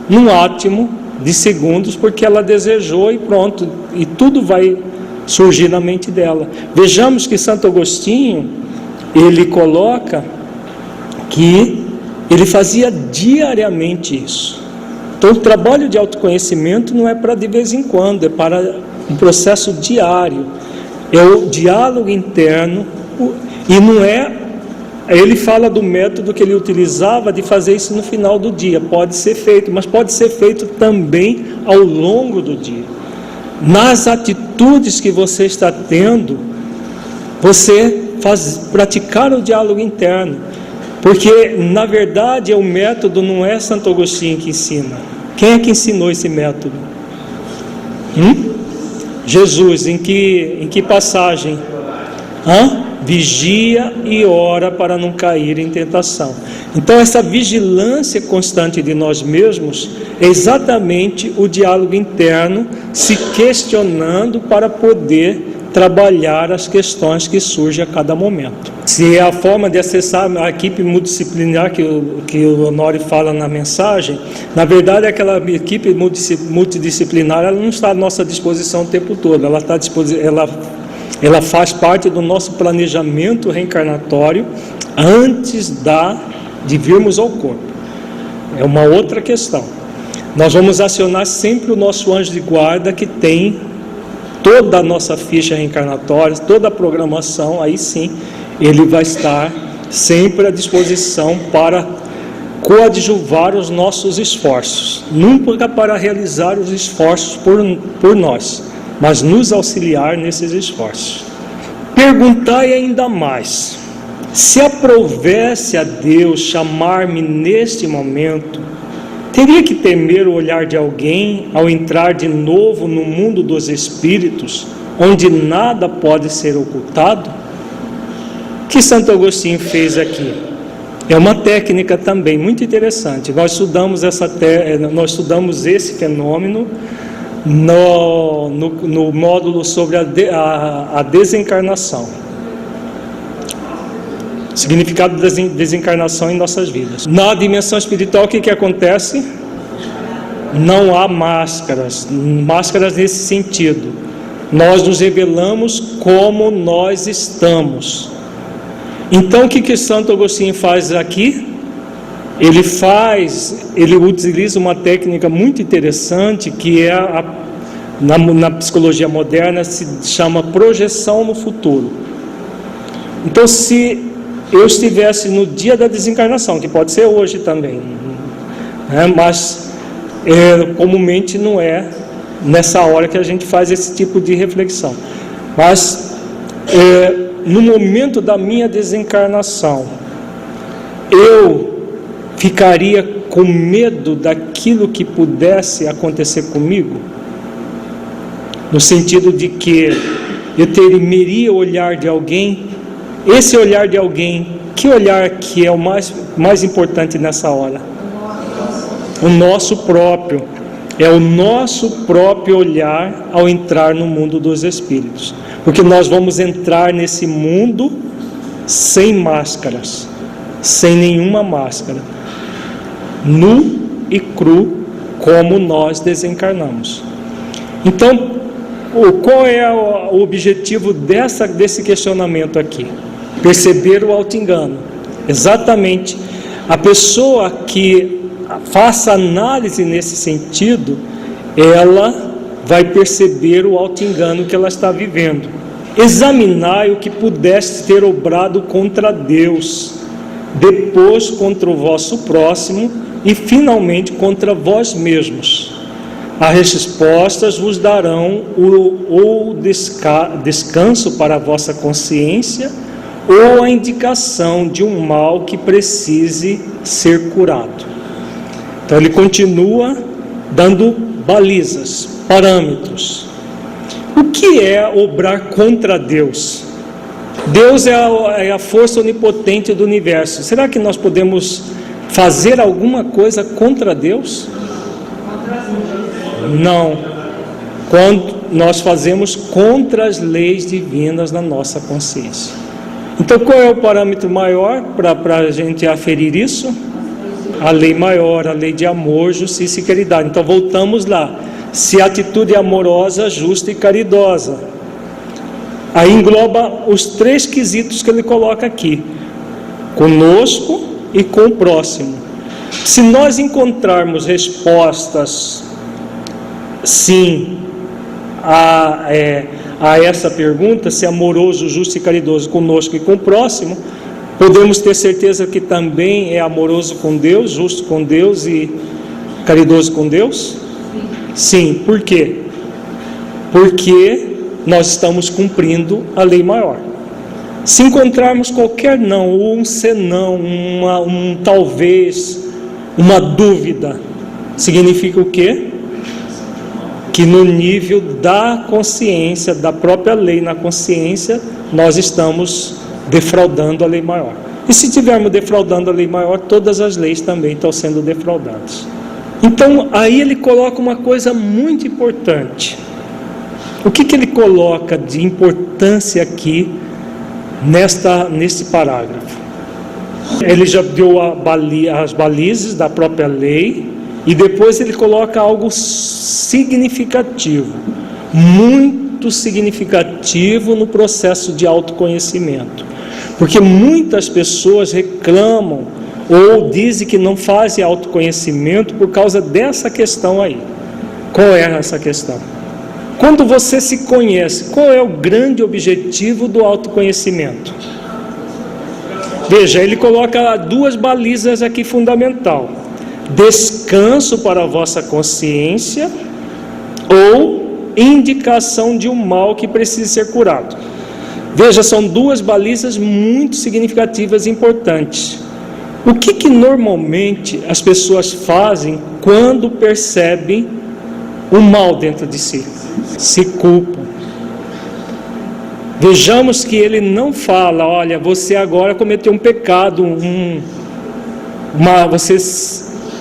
num átimo de segundos, porque ela desejou e pronto, e tudo vai surgir na mente dela. Vejamos que Santo Agostinho, ele coloca que ele fazia diariamente isso. Então o trabalho de autoconhecimento não é para de vez em quando, é para um processo diário, é o diálogo interno, e não é, ele fala do método que ele utilizava de fazer isso no final do dia. Pode ser feito, mas pode ser feito também ao longo do dia. Nas atitudes que você está tendo, você praticar o diálogo interno, porque na verdade o método não é Santo Agostinho que ensina. Quem é que ensinou esse método? Jesus. Em que passagem? Vigia e ora para não cair em tentação. Então essa vigilância constante de nós mesmos é exatamente o diálogo interno, se questionando para poder trabalhar as questões que surgem a cada momento. Se é a forma de acessar a equipe multidisciplinar que o Honório fala na mensagem, na verdade aquela equipe multidisciplinar, ela não está à nossa disposição o tempo todo, ela faz parte do nosso planejamento reencarnatório antes de virmos ao corpo. É uma outra questão. Nós vamos acionar sempre o nosso anjo de guarda, que tem toda a nossa ficha reencarnatória, toda a programação. Aí sim, ele vai estar sempre à disposição para coadjuvar os nossos esforços. Nunca para realizar os esforços por nós, mas nos auxiliar nesses esforços. Perguntai ainda mais: se aprovesse a Deus chamar-me neste momento, teria que temer o olhar de alguém ao entrar de novo no mundo dos espíritos, onde nada pode ser ocultado? O que Santo Agostinho fez aqui? É uma técnica também muito interessante. Nós estudamos esse fenômeno no módulo sobre a desencarnação, significado da desencarnação em nossas vidas. Na dimensão espiritual, o que acontece? Não há máscaras nesse sentido. Nós nos revelamos como nós estamos. Então o que Santo Agostinho faz aqui? Ele utiliza uma técnica muito interessante, que é na psicologia moderna se chama projeção no futuro. Então, se eu estivesse no dia da desencarnação, que pode ser hoje também, mas comumente não é nessa hora que a gente faz esse tipo de reflexão, mas no momento da minha desencarnação, eu ficaria com medo daquilo que pudesse acontecer comigo, no sentido de que eu temeria o olhar de alguém. Esse olhar de alguém, que olhar que é o mais importante nessa hora? O nosso próprio. É o nosso próprio olhar ao entrar no mundo dos espíritos, porque nós vamos entrar nesse mundo sem máscaras, sem nenhuma máscara, nu e cru, como nós desencarnamos. Então, qual é o objetivo desse questionamento aqui? Perceber o auto-engano. Exatamente. A pessoa que faça análise nesse sentido, ela vai perceber o auto-engano que ela está vivendo. Examinai o que pudeste ter obrado contra Deus, depois contra o vosso próximo e finalmente contra vós mesmos. As respostas vos darão o descanso para a vossa consciência, ou a indicação de um mal que precise ser curado. Então ele continua dando balizas, parâmetros. O que é obrar contra Deus? Deus é a força onipotente do universo. Será que nós podemos fazer alguma coisa contra Deus? Não. Quando nós fazemos contra as leis divinas na nossa consciência. Então qual é o parâmetro maior para a gente aferir isso? A lei maior, a lei de amor, justiça e caridade. Então voltamos lá. Se a atitude é amorosa, justa e caridosa. Aí engloba os 3 quesitos que ele coloca aqui: conosco e com o próximo. Se nós encontrarmos respostas sim a essa pergunta, se é amoroso, justo e caridoso conosco e com o próximo, podemos ter certeza que também é amoroso com Deus, justo com Deus e caridoso com Deus? Sim. Por quê? Porque nós estamos cumprindo a lei maior. Se encontrarmos qualquer não, ou um senão, um talvez, uma dúvida, significa o quê? Que no nível da consciência, da própria lei na consciência, nós estamos defraudando a lei maior. E se estivermos defraudando a lei maior, todas as leis também estão sendo defraudadas. Então, aí ele coloca uma coisa muito importante. O que ele coloca de importância aqui nesse parágrafo? Ele já deu as balizas da própria lei, e depois ele coloca algo significativo, muito significativo no processo de autoconhecimento. Porque muitas pessoas reclamam ou dizem que não fazem autoconhecimento por causa dessa questão aí. Qual é essa questão? Quando você se conhece, qual é o grande objetivo do autoconhecimento? Veja, ele coloca 2 balizas aqui fundamental: descanso para a vossa consciência ou indicação de um mal que precisa ser curado. Veja, são 2 balizas muito significativas e importantes. O que normalmente as pessoas fazem quando percebem o mal dentro de si? Se culpam. Vejamos que ele não fala: olha, você agora cometeu um pecado, você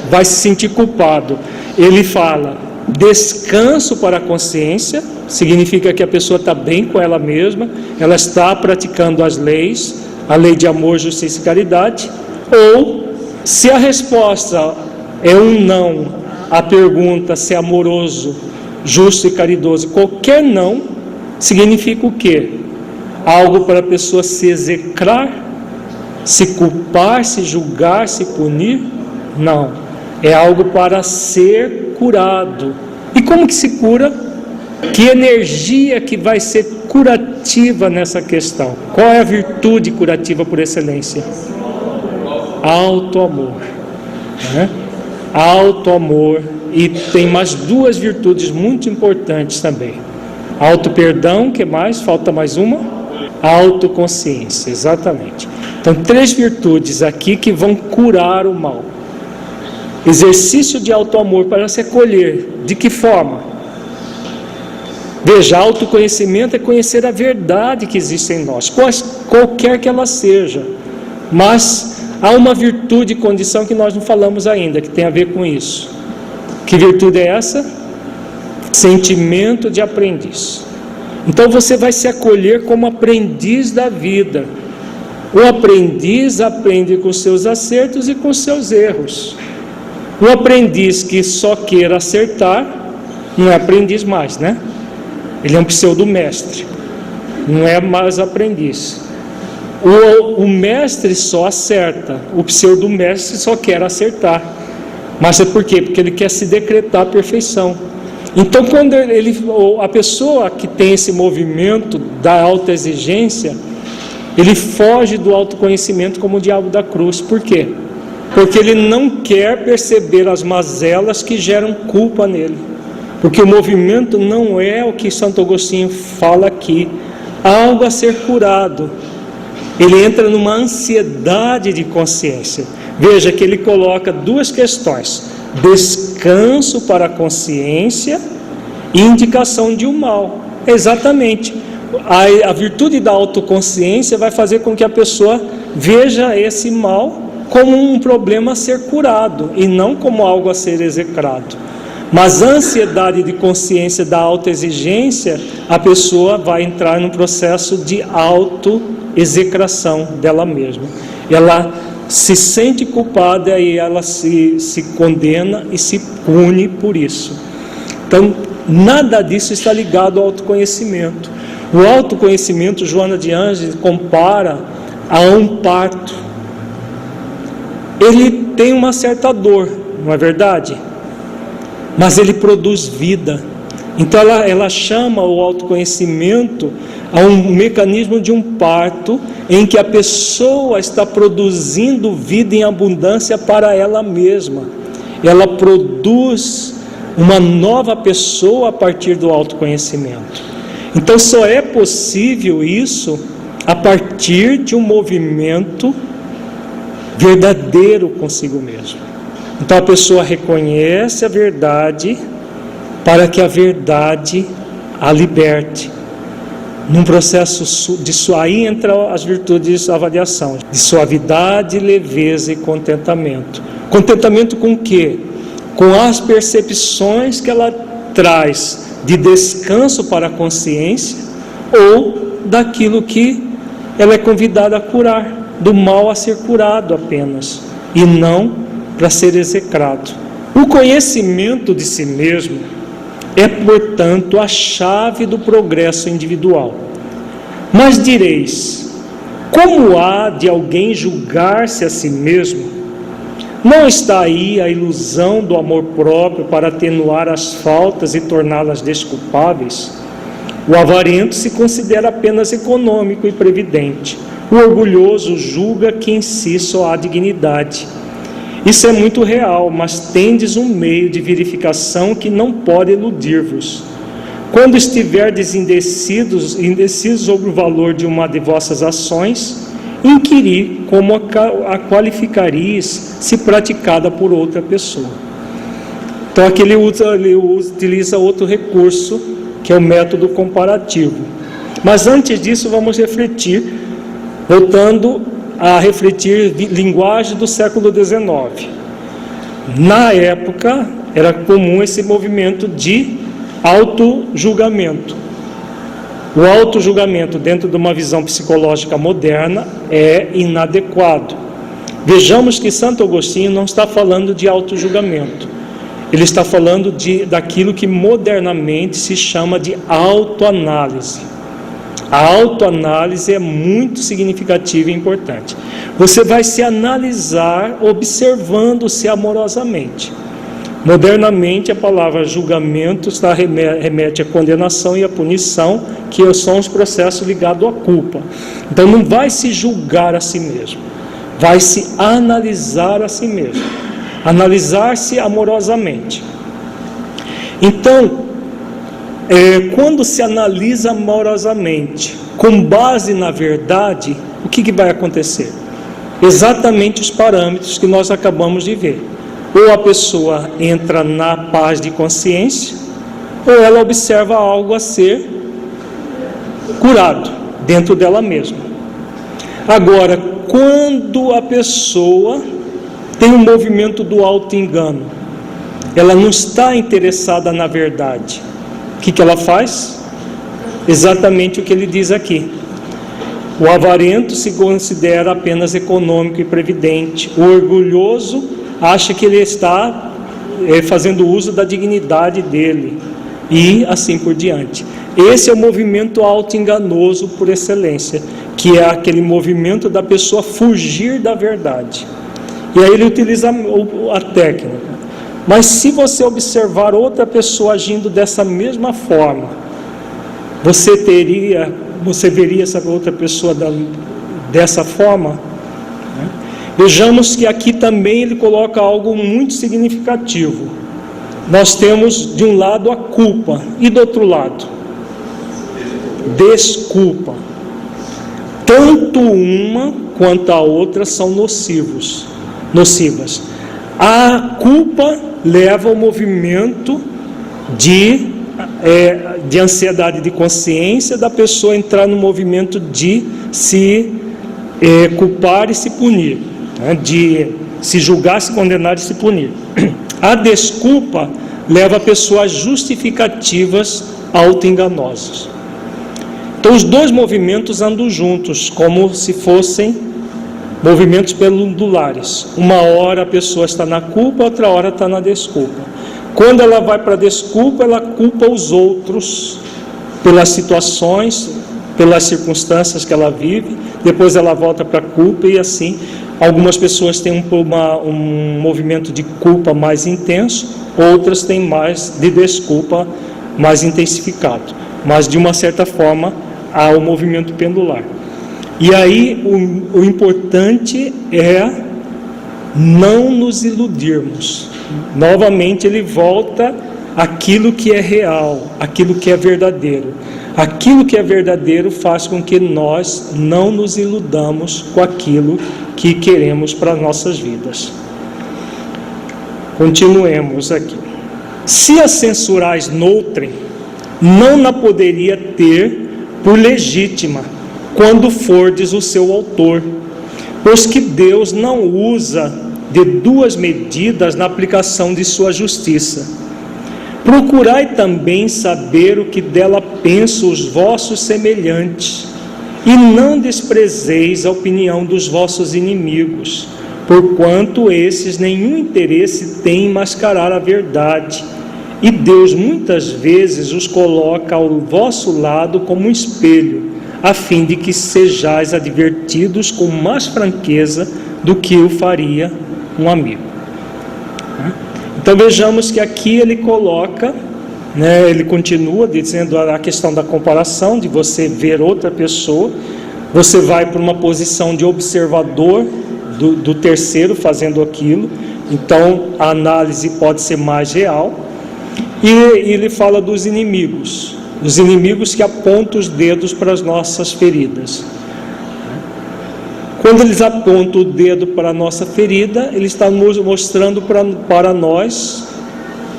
vai se sentir culpado. Ele fala: descanso para a consciência, significa que a pessoa está bem com ela mesma, ela está praticando as leis, a lei de amor, justiça e caridade. Ou, se a resposta é um não, a pergunta se é amoroso, justo e caridoso, qualquer não, significa o quê? Algo para a pessoa se execrar, se culpar, se julgar, se punir? Não, é algo para ser curado. E como que se cura? Que energia que vai ser curativa nessa questão? Qual é a virtude curativa por excelência? Auto-amor, né? Auto-amor. E tem mais 2 virtudes muito importantes também: auto-perdão, que mais? Falta mais uma? Autoconsciência, exatamente. Então 3 virtudes aqui que vão curar o mal. Exercício de auto-amor para se acolher. De que forma? Veja, autoconhecimento é conhecer a verdade que existe em nós, qualquer que ela seja. Mas há uma virtude e condição que nós não falamos ainda, que tem a ver com isso. Que virtude é essa? Sentimento de aprendiz. Então você vai se acolher como aprendiz da vida. O aprendiz aprende com seus acertos e com seus erros. O aprendiz que só queira acertar não é aprendiz mais, né? Ele é um pseudo-mestre, não é mais aprendiz. O mestre só acerta, o pseudo-mestre só quer acertar. Mas é por quê? Porque ele quer se decretar a perfeição. Então, quando a pessoa que tem esse movimento da autoexigência, ele foge do autoconhecimento como o diabo da cruz. Por quê? Porque ele não quer perceber as mazelas que geram culpa nele. Porque o movimento não é o que Santo Agostinho fala aqui, algo a ser curado. Ele entra numa ansiedade de consciência. Veja que ele coloca duas questões: descanso para a consciência e indicação de um mal. Exatamente. A virtude da autoconsciência vai fazer com que a pessoa veja esse mal como um problema a ser curado e não como algo a ser execrado. Mas a ansiedade de consciência da autoexigência, a pessoa vai entrar num processo de autoexecração dela mesma. Ela se sente culpada e ela se condena e se pune por isso. Então, nada disso está ligado ao autoconhecimento. O autoconhecimento, Joana de Ângeles compara a um parto. Ele tem uma certa dor, não é verdade? Mas ele produz vida. Então ela chama o autoconhecimento a um mecanismo de um parto em que a pessoa está produzindo vida em abundância para ela mesma. Ela produz uma nova pessoa a partir do autoconhecimento. Então só é possível isso a partir de um movimento verdadeiro consigo mesmo. Então a pessoa reconhece a verdade para que a verdade a liberte. Num processo aí entra as virtudes da avaliação, de suavidade, leveza e contentamento. Contentamento com o quê? Com as percepções que ela traz de descanso para a consciência ou daquilo que ela é convidada a curar, do mal a ser curado apenas, e não para ser execrado. O conhecimento de si mesmo é, portanto, a chave do progresso individual. Mas direis, como há de alguém julgar-se a si mesmo? Não está aí a ilusão do amor próprio para atenuar as faltas e torná-las desculpáveis? O avarento se considera apenas econômico e previdente. O orgulhoso julga que em si só há dignidade. Isso é muito real, mas tendes um meio de verificação que não pode eludir-vos. Quando estiverdes indecisos sobre o valor de uma de vossas ações, inquirir como a qualificarias se praticada por outra pessoa. Então aqui ele utiliza outro recurso, que é o método comparativo. Mas antes disso vamos refletir, voltando a refletir linguagem do século XIX. Na época era comum esse movimento de auto-julgamento. O auto-julgamento dentro de uma visão psicológica moderna é inadequado. Vejamos que Santo Agostinho não está falando de auto-julgamento. Ele está falando daquilo que modernamente se chama de autoanálise. A autoanálise é muito significativa e importante. Você vai se analisar observando-se amorosamente. Modernamente, a palavra julgamento remete à condenação e à punição, que são os processos ligados à culpa. Então, não vai se julgar a si mesmo, vai se analisar a si mesmo, analisar-se amorosamente. Então, quando se analisa amorosamente, com base na verdade, o que vai acontecer? Exatamente os parâmetros que nós acabamos de ver. Ou a pessoa entra na paz de consciência, ou ela observa algo a ser curado dentro dela mesma. Agora, quando a pessoa tem um movimento do auto-engano, ela não está interessada na verdade, o que ela faz? Exatamente o que ele diz aqui. O avarento se considera apenas econômico e previdente. O orgulhoso acha que ele está fazendo uso da dignidade dele, e assim por diante. Esse é o movimento auto-enganoso por excelência, que é aquele movimento da pessoa fugir da verdade. E aí ele utiliza a técnica. Mas se você observar outra pessoa agindo dessa mesma forma, você veria essa outra pessoa dessa forma? Vejamos que aqui também ele coloca algo muito significativo. Nós temos de um lado a culpa e do outro lado, desculpa. tanto uma quanto a outra são nocivas. A culpa leva ao movimento de ansiedade de consciência, da pessoa entrar no movimento de se culpar e se punir, né? De se julgar, se condenar e se punir. A desculpa leva a pessoa a justificativas autoenganosas. Então os dois movimentos andam juntos, como se fossem movimentos pendulares. Uma hora a pessoa está na culpa, outra hora está na desculpa. Quando ela vai para a desculpa, ela culpa os outros pelas situações, pelas circunstâncias que ela vive. Depois ela volta para a culpa e assim. Algumas pessoas têm um movimento de culpa mais intenso, outras têm mais de desculpa mais intensificado. Mas de uma certa forma há o movimento pendular. E aí o importante é não nos iludirmos. Novamente ele volta àquilo que é real, aquilo que é verdadeiro. Aquilo que é verdadeiro faz com que nós não nos iludamos com aquilo que queremos para as nossas vidas. Continuemos aqui. Se a censurais noutrem, não na poderia ter por legítima, quando fordes o seu autor, pois que Deus não usa de duas medidas na aplicação de sua justiça. Procurai também saber o que dela pensam os vossos semelhantes, e não desprezeis a opinião dos vossos inimigos, porquanto esses nenhum interesse têm em mascarar a verdade, e Deus muitas vezes os coloca ao vosso lado como um espelho, a fim de que sejais advertidos com mais franqueza do que o faria um amigo. Então vejamos que aqui ele coloca, né, ele continua dizendo a questão da comparação, de você ver outra pessoa, você vai para uma posição de observador do terceiro fazendo aquilo, então a análise pode ser mais real. E ele fala dos inimigos, os inimigos que apontam os dedos para as nossas feridas. Quando eles apontam o dedo para a nossa ferida, ele está mostrando para nós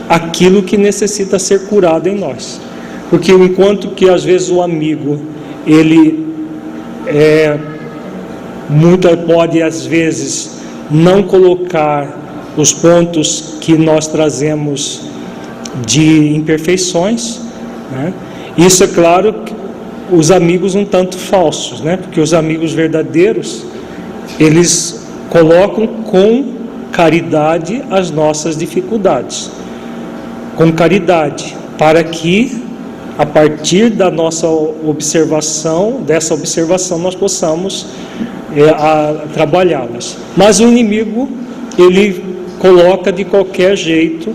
aquilo que necessita ser curado em nós. Porque enquanto que às vezes o amigo, ele pode às vezes não colocar os pontos que nós trazemos de imperfeições, né? Isso é claro que os amigos um tanto falsos, né? Porque os amigos verdadeiros, eles colocam com caridade as nossas dificuldades, com caridade, para que a partir da nossa observação, dessa observação nós possamos trabalhá-las. Mas o inimigo, ele coloca de qualquer jeito,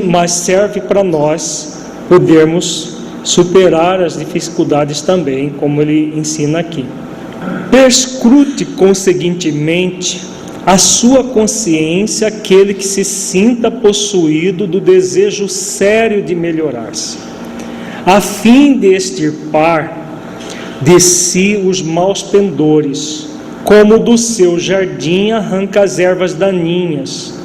mas serve para nós podermos superar as dificuldades também, como ele ensina aqui. Perscrute, conseguintemente, a sua consciência aquele que se sinta possuído do desejo sério de melhorar-se, a fim de extirpar de si os maus pendores, como do seu jardim arranca as ervas daninhas,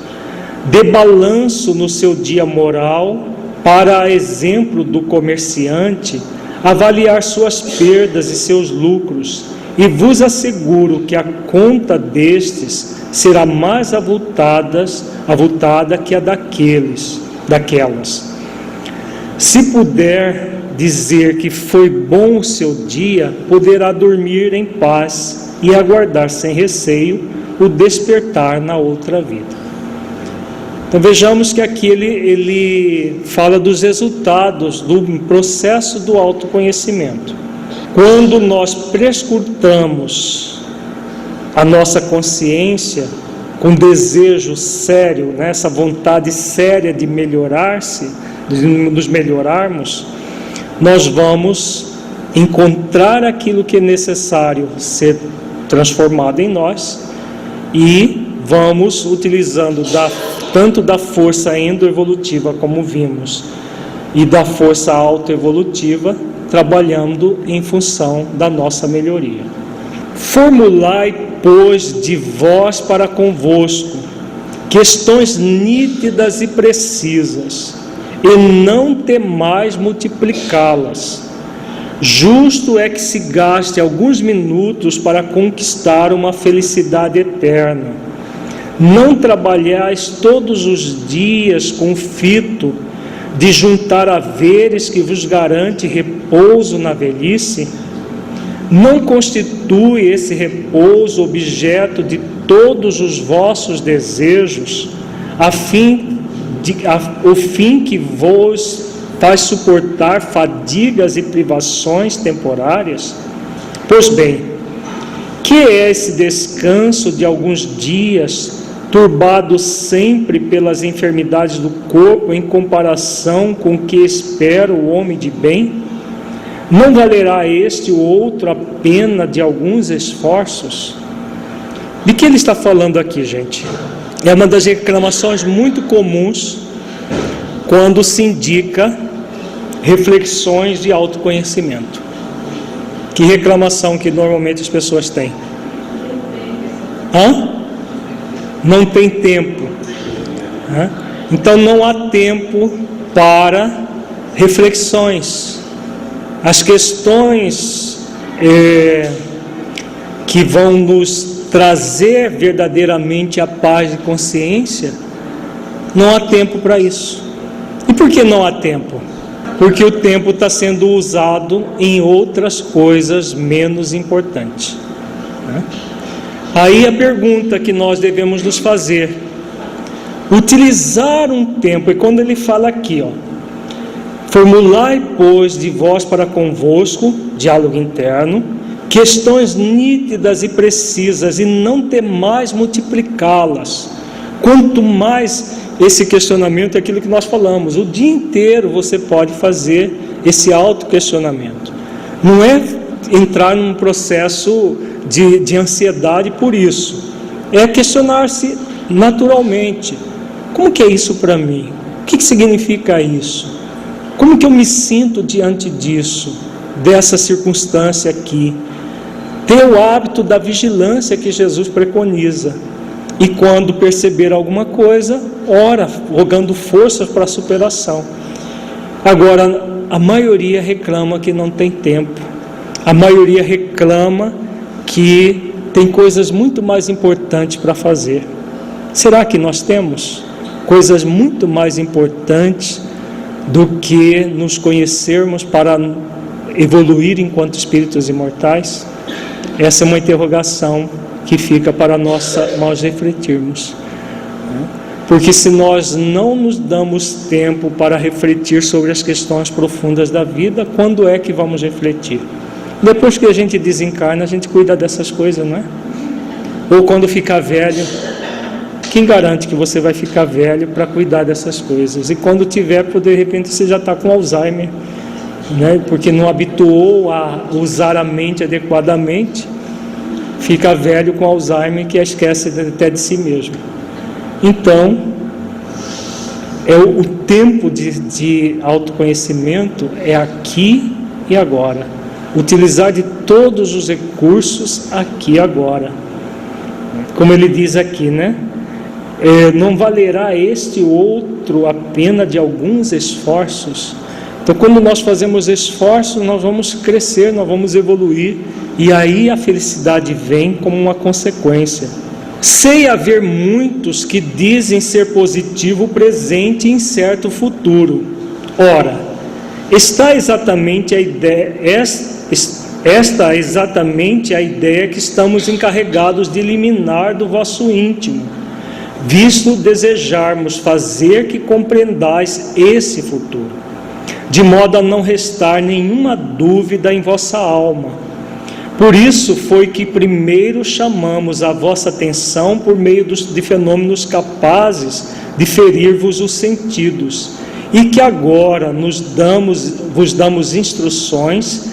de balanço no seu dia moral, para a exemplo do comerciante, avaliar suas perdas e seus lucros, e vos asseguro que a conta destes será mais avultada que a daquelas. Se puder dizer que foi bom o seu dia, poderá dormir em paz e aguardar sem receio o despertar na outra vida. Então vejamos que aqui ele fala dos resultados do processo do autoconhecimento. Quando nós prescrutamos a nossa consciência com desejo sério, né, essa vontade séria de melhorar-se, de nos melhorarmos, nós vamos encontrar aquilo que é necessário ser transformado em nós e vamos utilizando tanto da força endoevolutiva, como vimos, e da força autoevolutiva, trabalhando em função da nossa melhoria. Formulai, pois, de vós para convosco questões nítidas e precisas, e não temais multiplicá-las. Justo é que se gaste alguns minutos para conquistar uma felicidade eterna. Não trabalhais todos os dias com o fito de juntar haveres que vos garante repouso na velhice? Não constitui esse repouso objeto de todos os vossos desejos, o fim que vos faz suportar fadigas e privações temporárias? Pois bem, que é esse descanso de alguns dias, turbado sempre pelas enfermidades do corpo, em comparação com o que espera o homem de bem? Não valerá este ou outro a pena de alguns esforços? De que ele está falando aqui, gente? É uma das reclamações muito comuns quando se indica reflexões de autoconhecimento. Que reclamação que normalmente as pessoas têm? Não tem tempo. Então não há tempo para reflexões. As questões que vão nos trazer verdadeiramente a paz de consciência, não há tempo para isso. E por que não há tempo? Porque o tempo está sendo usado em outras coisas menos importantes. Aí a pergunta que nós devemos nos fazer: utilizar um tempo, e quando ele fala aqui, formulai, pois, de vós para convosco, diálogo interno, questões nítidas e precisas, e não temais multiplicá-las. Quanto mais esse questionamento é aquilo que nós falamos, o dia inteiro você pode fazer esse autoquestionamento. Não é entrar num processo de ansiedade por isso, é questionar-se naturalmente: como que é isso para mim? O que significa isso? Como que eu me sinto diante disso, dessa circunstância aqui? Ter o hábito da vigilância que Jesus preconiza, e quando perceber alguma coisa, ora, rogando forças para a superação. Agora, a maioria reclama que não tem tempo, a maioria reclama que tem coisas muito mais importantes para fazer. Será que nós temos coisas muito mais importantes do que nos conhecermos para evoluir enquanto espíritos imortais? Essa é uma interrogação que fica para nós refletirmos. Porque se nós não nos damos tempo para refletir sobre as questões profundas da vida, quando é que vamos refletir? Depois que a gente desencarna, a gente cuida dessas coisas, não é? Ou quando ficar velho. Quem garante que você vai ficar velho para cuidar dessas coisas? E quando tiver, de repente você já está com Alzheimer, né? Porque não habituou a usar a mente adequadamente, fica velho com Alzheimer que esquece até de si mesmo. Então, o tempo de autoconhecimento é aqui e agora. Utilizar de todos os recursos aqui e agora. Como ele diz aqui, né? Não valerá este ou outro a pena de alguns esforços. Então, quando nós fazemos esforços, nós vamos crescer, nós vamos evoluir, e aí a felicidade vem como uma consequência. Sei haver muitos que dizem ser positivo o presente e incerto o futuro. Ora, esta é exatamente a ideia que estamos encarregados de eliminar do vosso íntimo, visto desejarmos fazer que compreendais esse futuro, de modo a não restar nenhuma dúvida em vossa alma. Por isso foi que primeiro chamamos a vossa atenção por meio de fenômenos capazes de ferir-vos os sentidos, e que agora vos damos instruções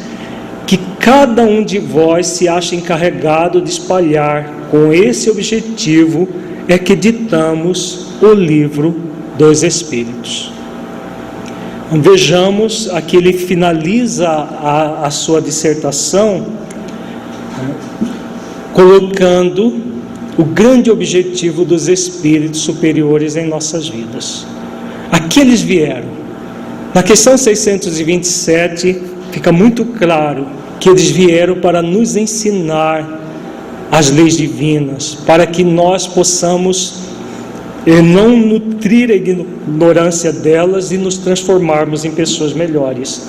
que cada um de vós se acha encarregado de espalhar. Com esse objetivo é que ditamos o livro dos Espíritos. Vejamos, aqui ele finaliza a sua dissertação colocando o grande objetivo dos espíritos superiores em nossas vidas. Aqui eles vieram. Na questão 627 fica muito claro que eles vieram para nos ensinar as leis divinas, para que nós possamos não nutrir a ignorância delas e nos transformarmos em pessoas melhores.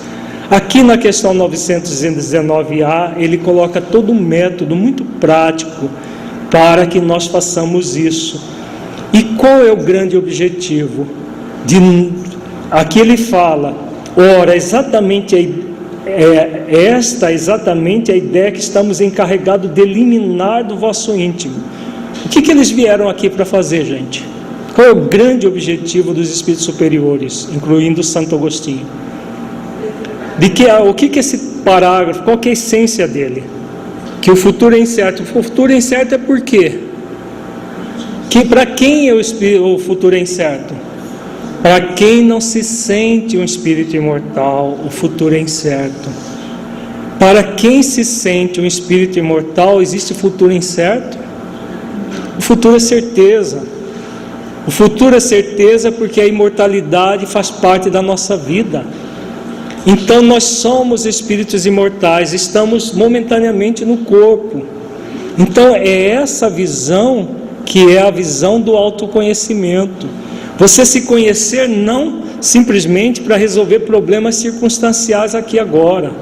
Aqui na questão 919A, ele coloca todo um método muito prático para que nós façamos isso. E qual é o grande objetivo? Aqui ele fala, ora, exatamente exatamente a ideia que estamos encarregados de eliminar do vosso íntimo. O que eles vieram aqui para fazer, gente? Qual é o grande objetivo dos espíritos superiores, incluindo Santo Agostinho? O que esse parágrafo, qual que é a essência dele? Que o futuro é incerto. O futuro é incerto é por quê? Para quem é o futuro é incerto? Para quem não se sente um espírito imortal, o futuro é incerto. Para quem se sente um espírito imortal, existe futuro incerto? O futuro é certeza. O futuro é certeza porque a imortalidade faz parte da nossa vida. Então nós somos espíritos imortais, estamos momentaneamente no corpo. Então é essa visão que é a visão do autoconhecimento. Você se conhecer não simplesmente para resolver problemas circunstanciais aqui e agora,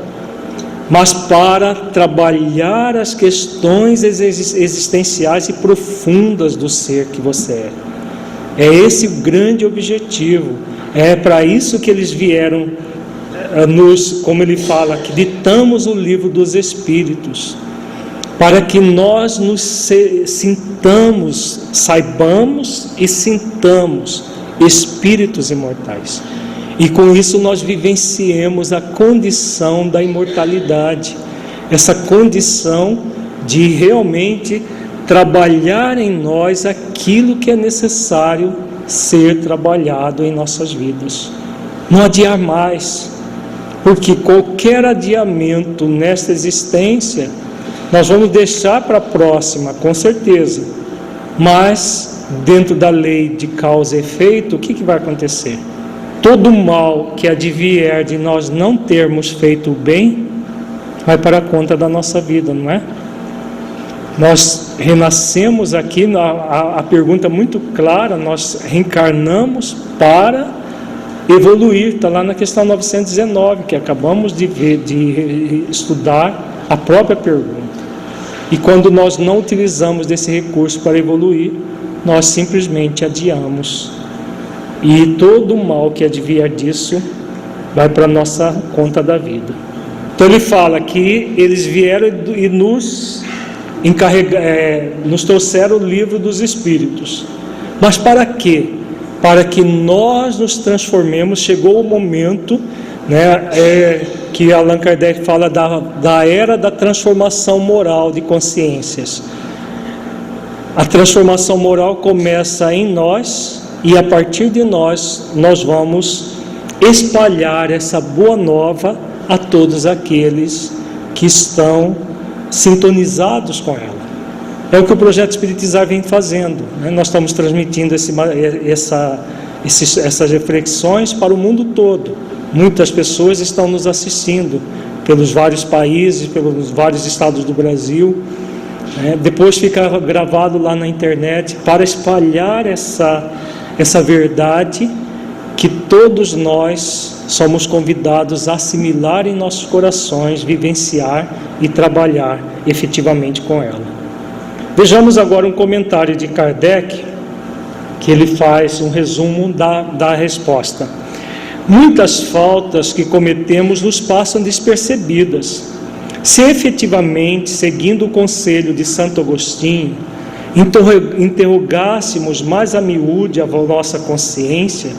mas para trabalhar as questões existenciais e profundas do ser que você é. É esse o grande objetivo. É para isso que eles vieram como ele fala, que ditamos o livro dos Espíritos, para que nós nos sintamos, saibamos e sintamos espíritos imortais. E com isso nós vivenciemos a condição da imortalidade, essa condição de realmente trabalhar em nós aquilo que é necessário ser trabalhado em nossas vidas. Não adiar mais, porque qualquer adiamento nesta existência, nós vamos deixar para a próxima, com certeza. Mas, dentro da lei de causa e efeito, o que vai acontecer? Todo mal que advier de nós não termos feito o bem, vai para a conta da nossa vida, não é? Nós renascemos aqui, a pergunta muito clara, nós reencarnamos para evoluir, está lá na questão 919, que acabamos de ver, de estudar a própria pergunta. E quando nós não utilizamos desse recurso para evoluir, nós simplesmente adiamos. E todo o mal que advier disso vai para a nossa conta da vida. Então ele fala que eles vieram e nos trouxeram o livro dos Espíritos. Mas para quê? Para que nós nos transformemos. Chegou o momento, que Allan Kardec fala da era da transformação moral de consciências. A transformação moral começa em nós, e a partir de nós vamos espalhar essa boa nova a todos aqueles que estão sintonizados com ela. É o que o Projeto Espiritizar vem fazendo, né? Nós estamos transmitindo essas reflexões para o mundo todo. Muitas pessoas estão nos assistindo pelos vários países, pelos vários estados do Brasil. Depois fica gravado lá na internet para espalhar essa verdade que todos nós somos convidados a assimilar em nossos corações, vivenciar e trabalhar efetivamente com ela. Vejamos agora um comentário de Kardec, que ele faz um resumo da resposta. Muitas faltas que cometemos nos passam despercebidas. Se efetivamente, seguindo o conselho de Santo Agostinho, interrogássemos mais a miúde a nossa consciência,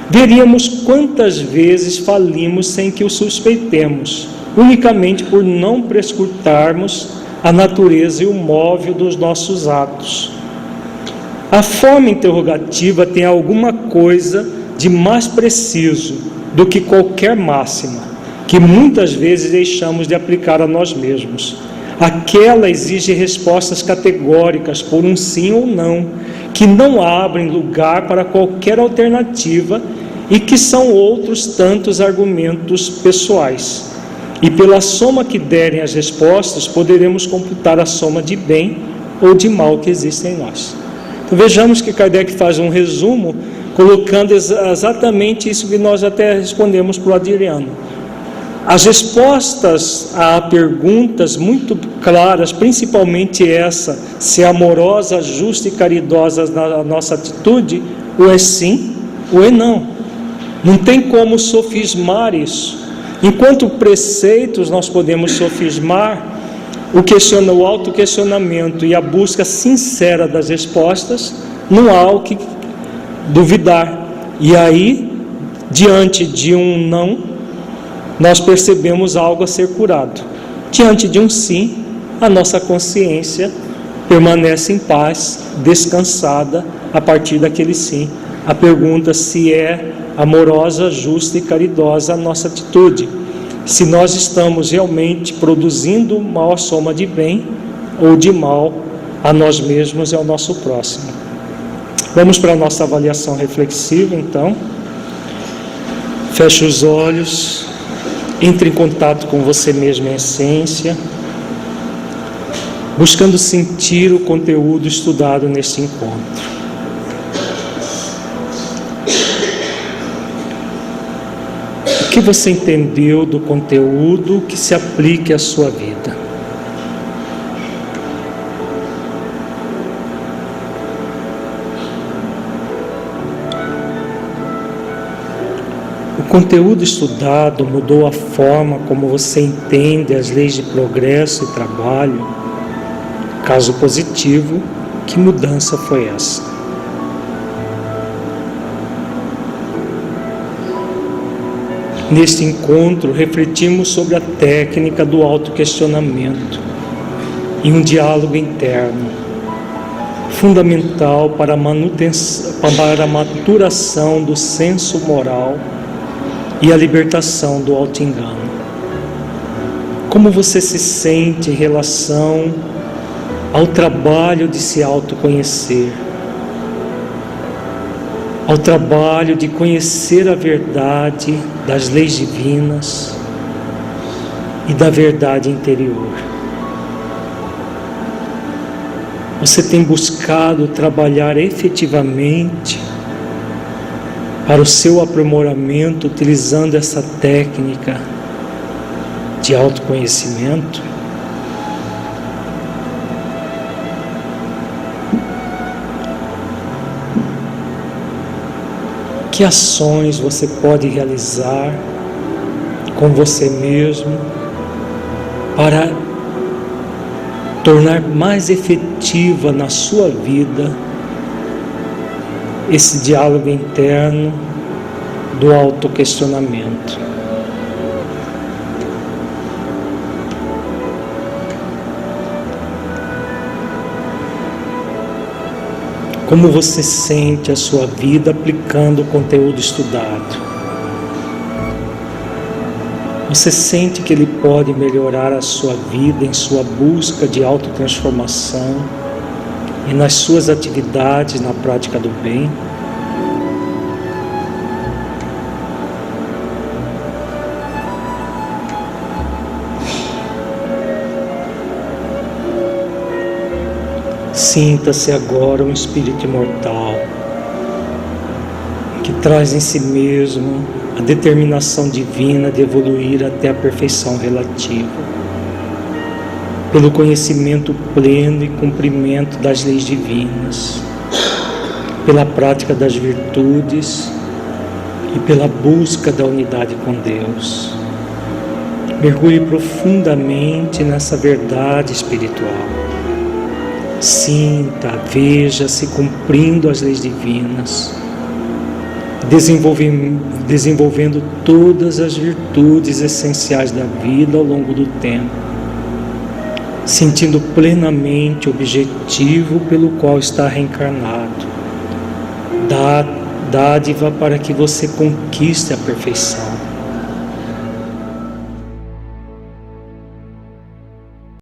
veríamos quantas vezes falimos sem que o suspeitemos, unicamente por não prescrutarmos a natureza e o móvel dos nossos atos. A forma interrogativa tem alguma coisa de mais preciso do que qualquer máxima, que muitas vezes deixamos de aplicar a nós mesmos. Aquela exige respostas categóricas por um sim ou não, que não abrem lugar para qualquer alternativa e que são outros tantos argumentos pessoais. E pela soma que derem as respostas, poderemos computar a soma de bem ou de mal que existe em nós. Então vejamos que Kardec faz um resumo, colocando exatamente isso que nós até respondemos para o Adriano. As respostas a perguntas muito claras, principalmente essa, se é amorosa, justa e caridosa na nossa atitude, ou é sim, ou é não. Não tem como sofismar isso. Enquanto preceitos nós podemos sofismar, o autoquestionamento e a busca sincera das respostas, não há o que duvidar. E aí, diante de um não, nós percebemos algo a ser curado. Diante de um sim, a nossa consciência permanece em paz, descansada a partir daquele sim. A pergunta se é amorosa, justa e caridosa a nossa atitude. Se nós estamos realmente produzindo maior soma de bem ou de mal a nós mesmos e ao nosso próximo. Vamos para a nossa avaliação reflexiva, então. Feche os olhos. Entre em contato com você mesmo em essência, buscando sentir o conteúdo estudado neste encontro. O que você entendeu do conteúdo que se aplique à sua vida? O conteúdo estudado mudou a forma como você entende as leis de progresso e trabalho? Caso positivo, que mudança foi essa? Neste encontro, refletimos sobre a técnica do autoquestionamento e um diálogo interno, fundamental para a maturação do senso moral e a libertação do auto-engano. Como você se sente em relação ao trabalho de se autoconhecer, ao trabalho de conhecer a verdade das leis divinas e da verdade interior? Você tem buscado trabalhar efetivamente para o seu aprimoramento, utilizando essa técnica de autoconhecimento? Que ações você pode realizar com você mesmo para tornar mais efetiva na sua vida esse diálogo interno do autoquestionamento? Como você sente a sua vida aplicando o conteúdo estudado? Você sente que ele pode melhorar a sua vida em sua busca de autotransformação e nas suas atividades na prática do bem? Sinta-se agora um espírito imortal que traz em si mesmo a determinação divina de evoluir até a perfeição relativa, pelo conhecimento pleno e cumprimento das leis divinas, pela prática das virtudes e pela busca da unidade com Deus. Mergulhe profundamente nessa verdade espiritual. Sinta, veja-se cumprindo as leis divinas, desenvolvendo todas as virtudes essenciais da vida ao longo do tempo, sentindo plenamente o objetivo pelo qual está reencarnado, dádiva para que você conquiste a perfeição.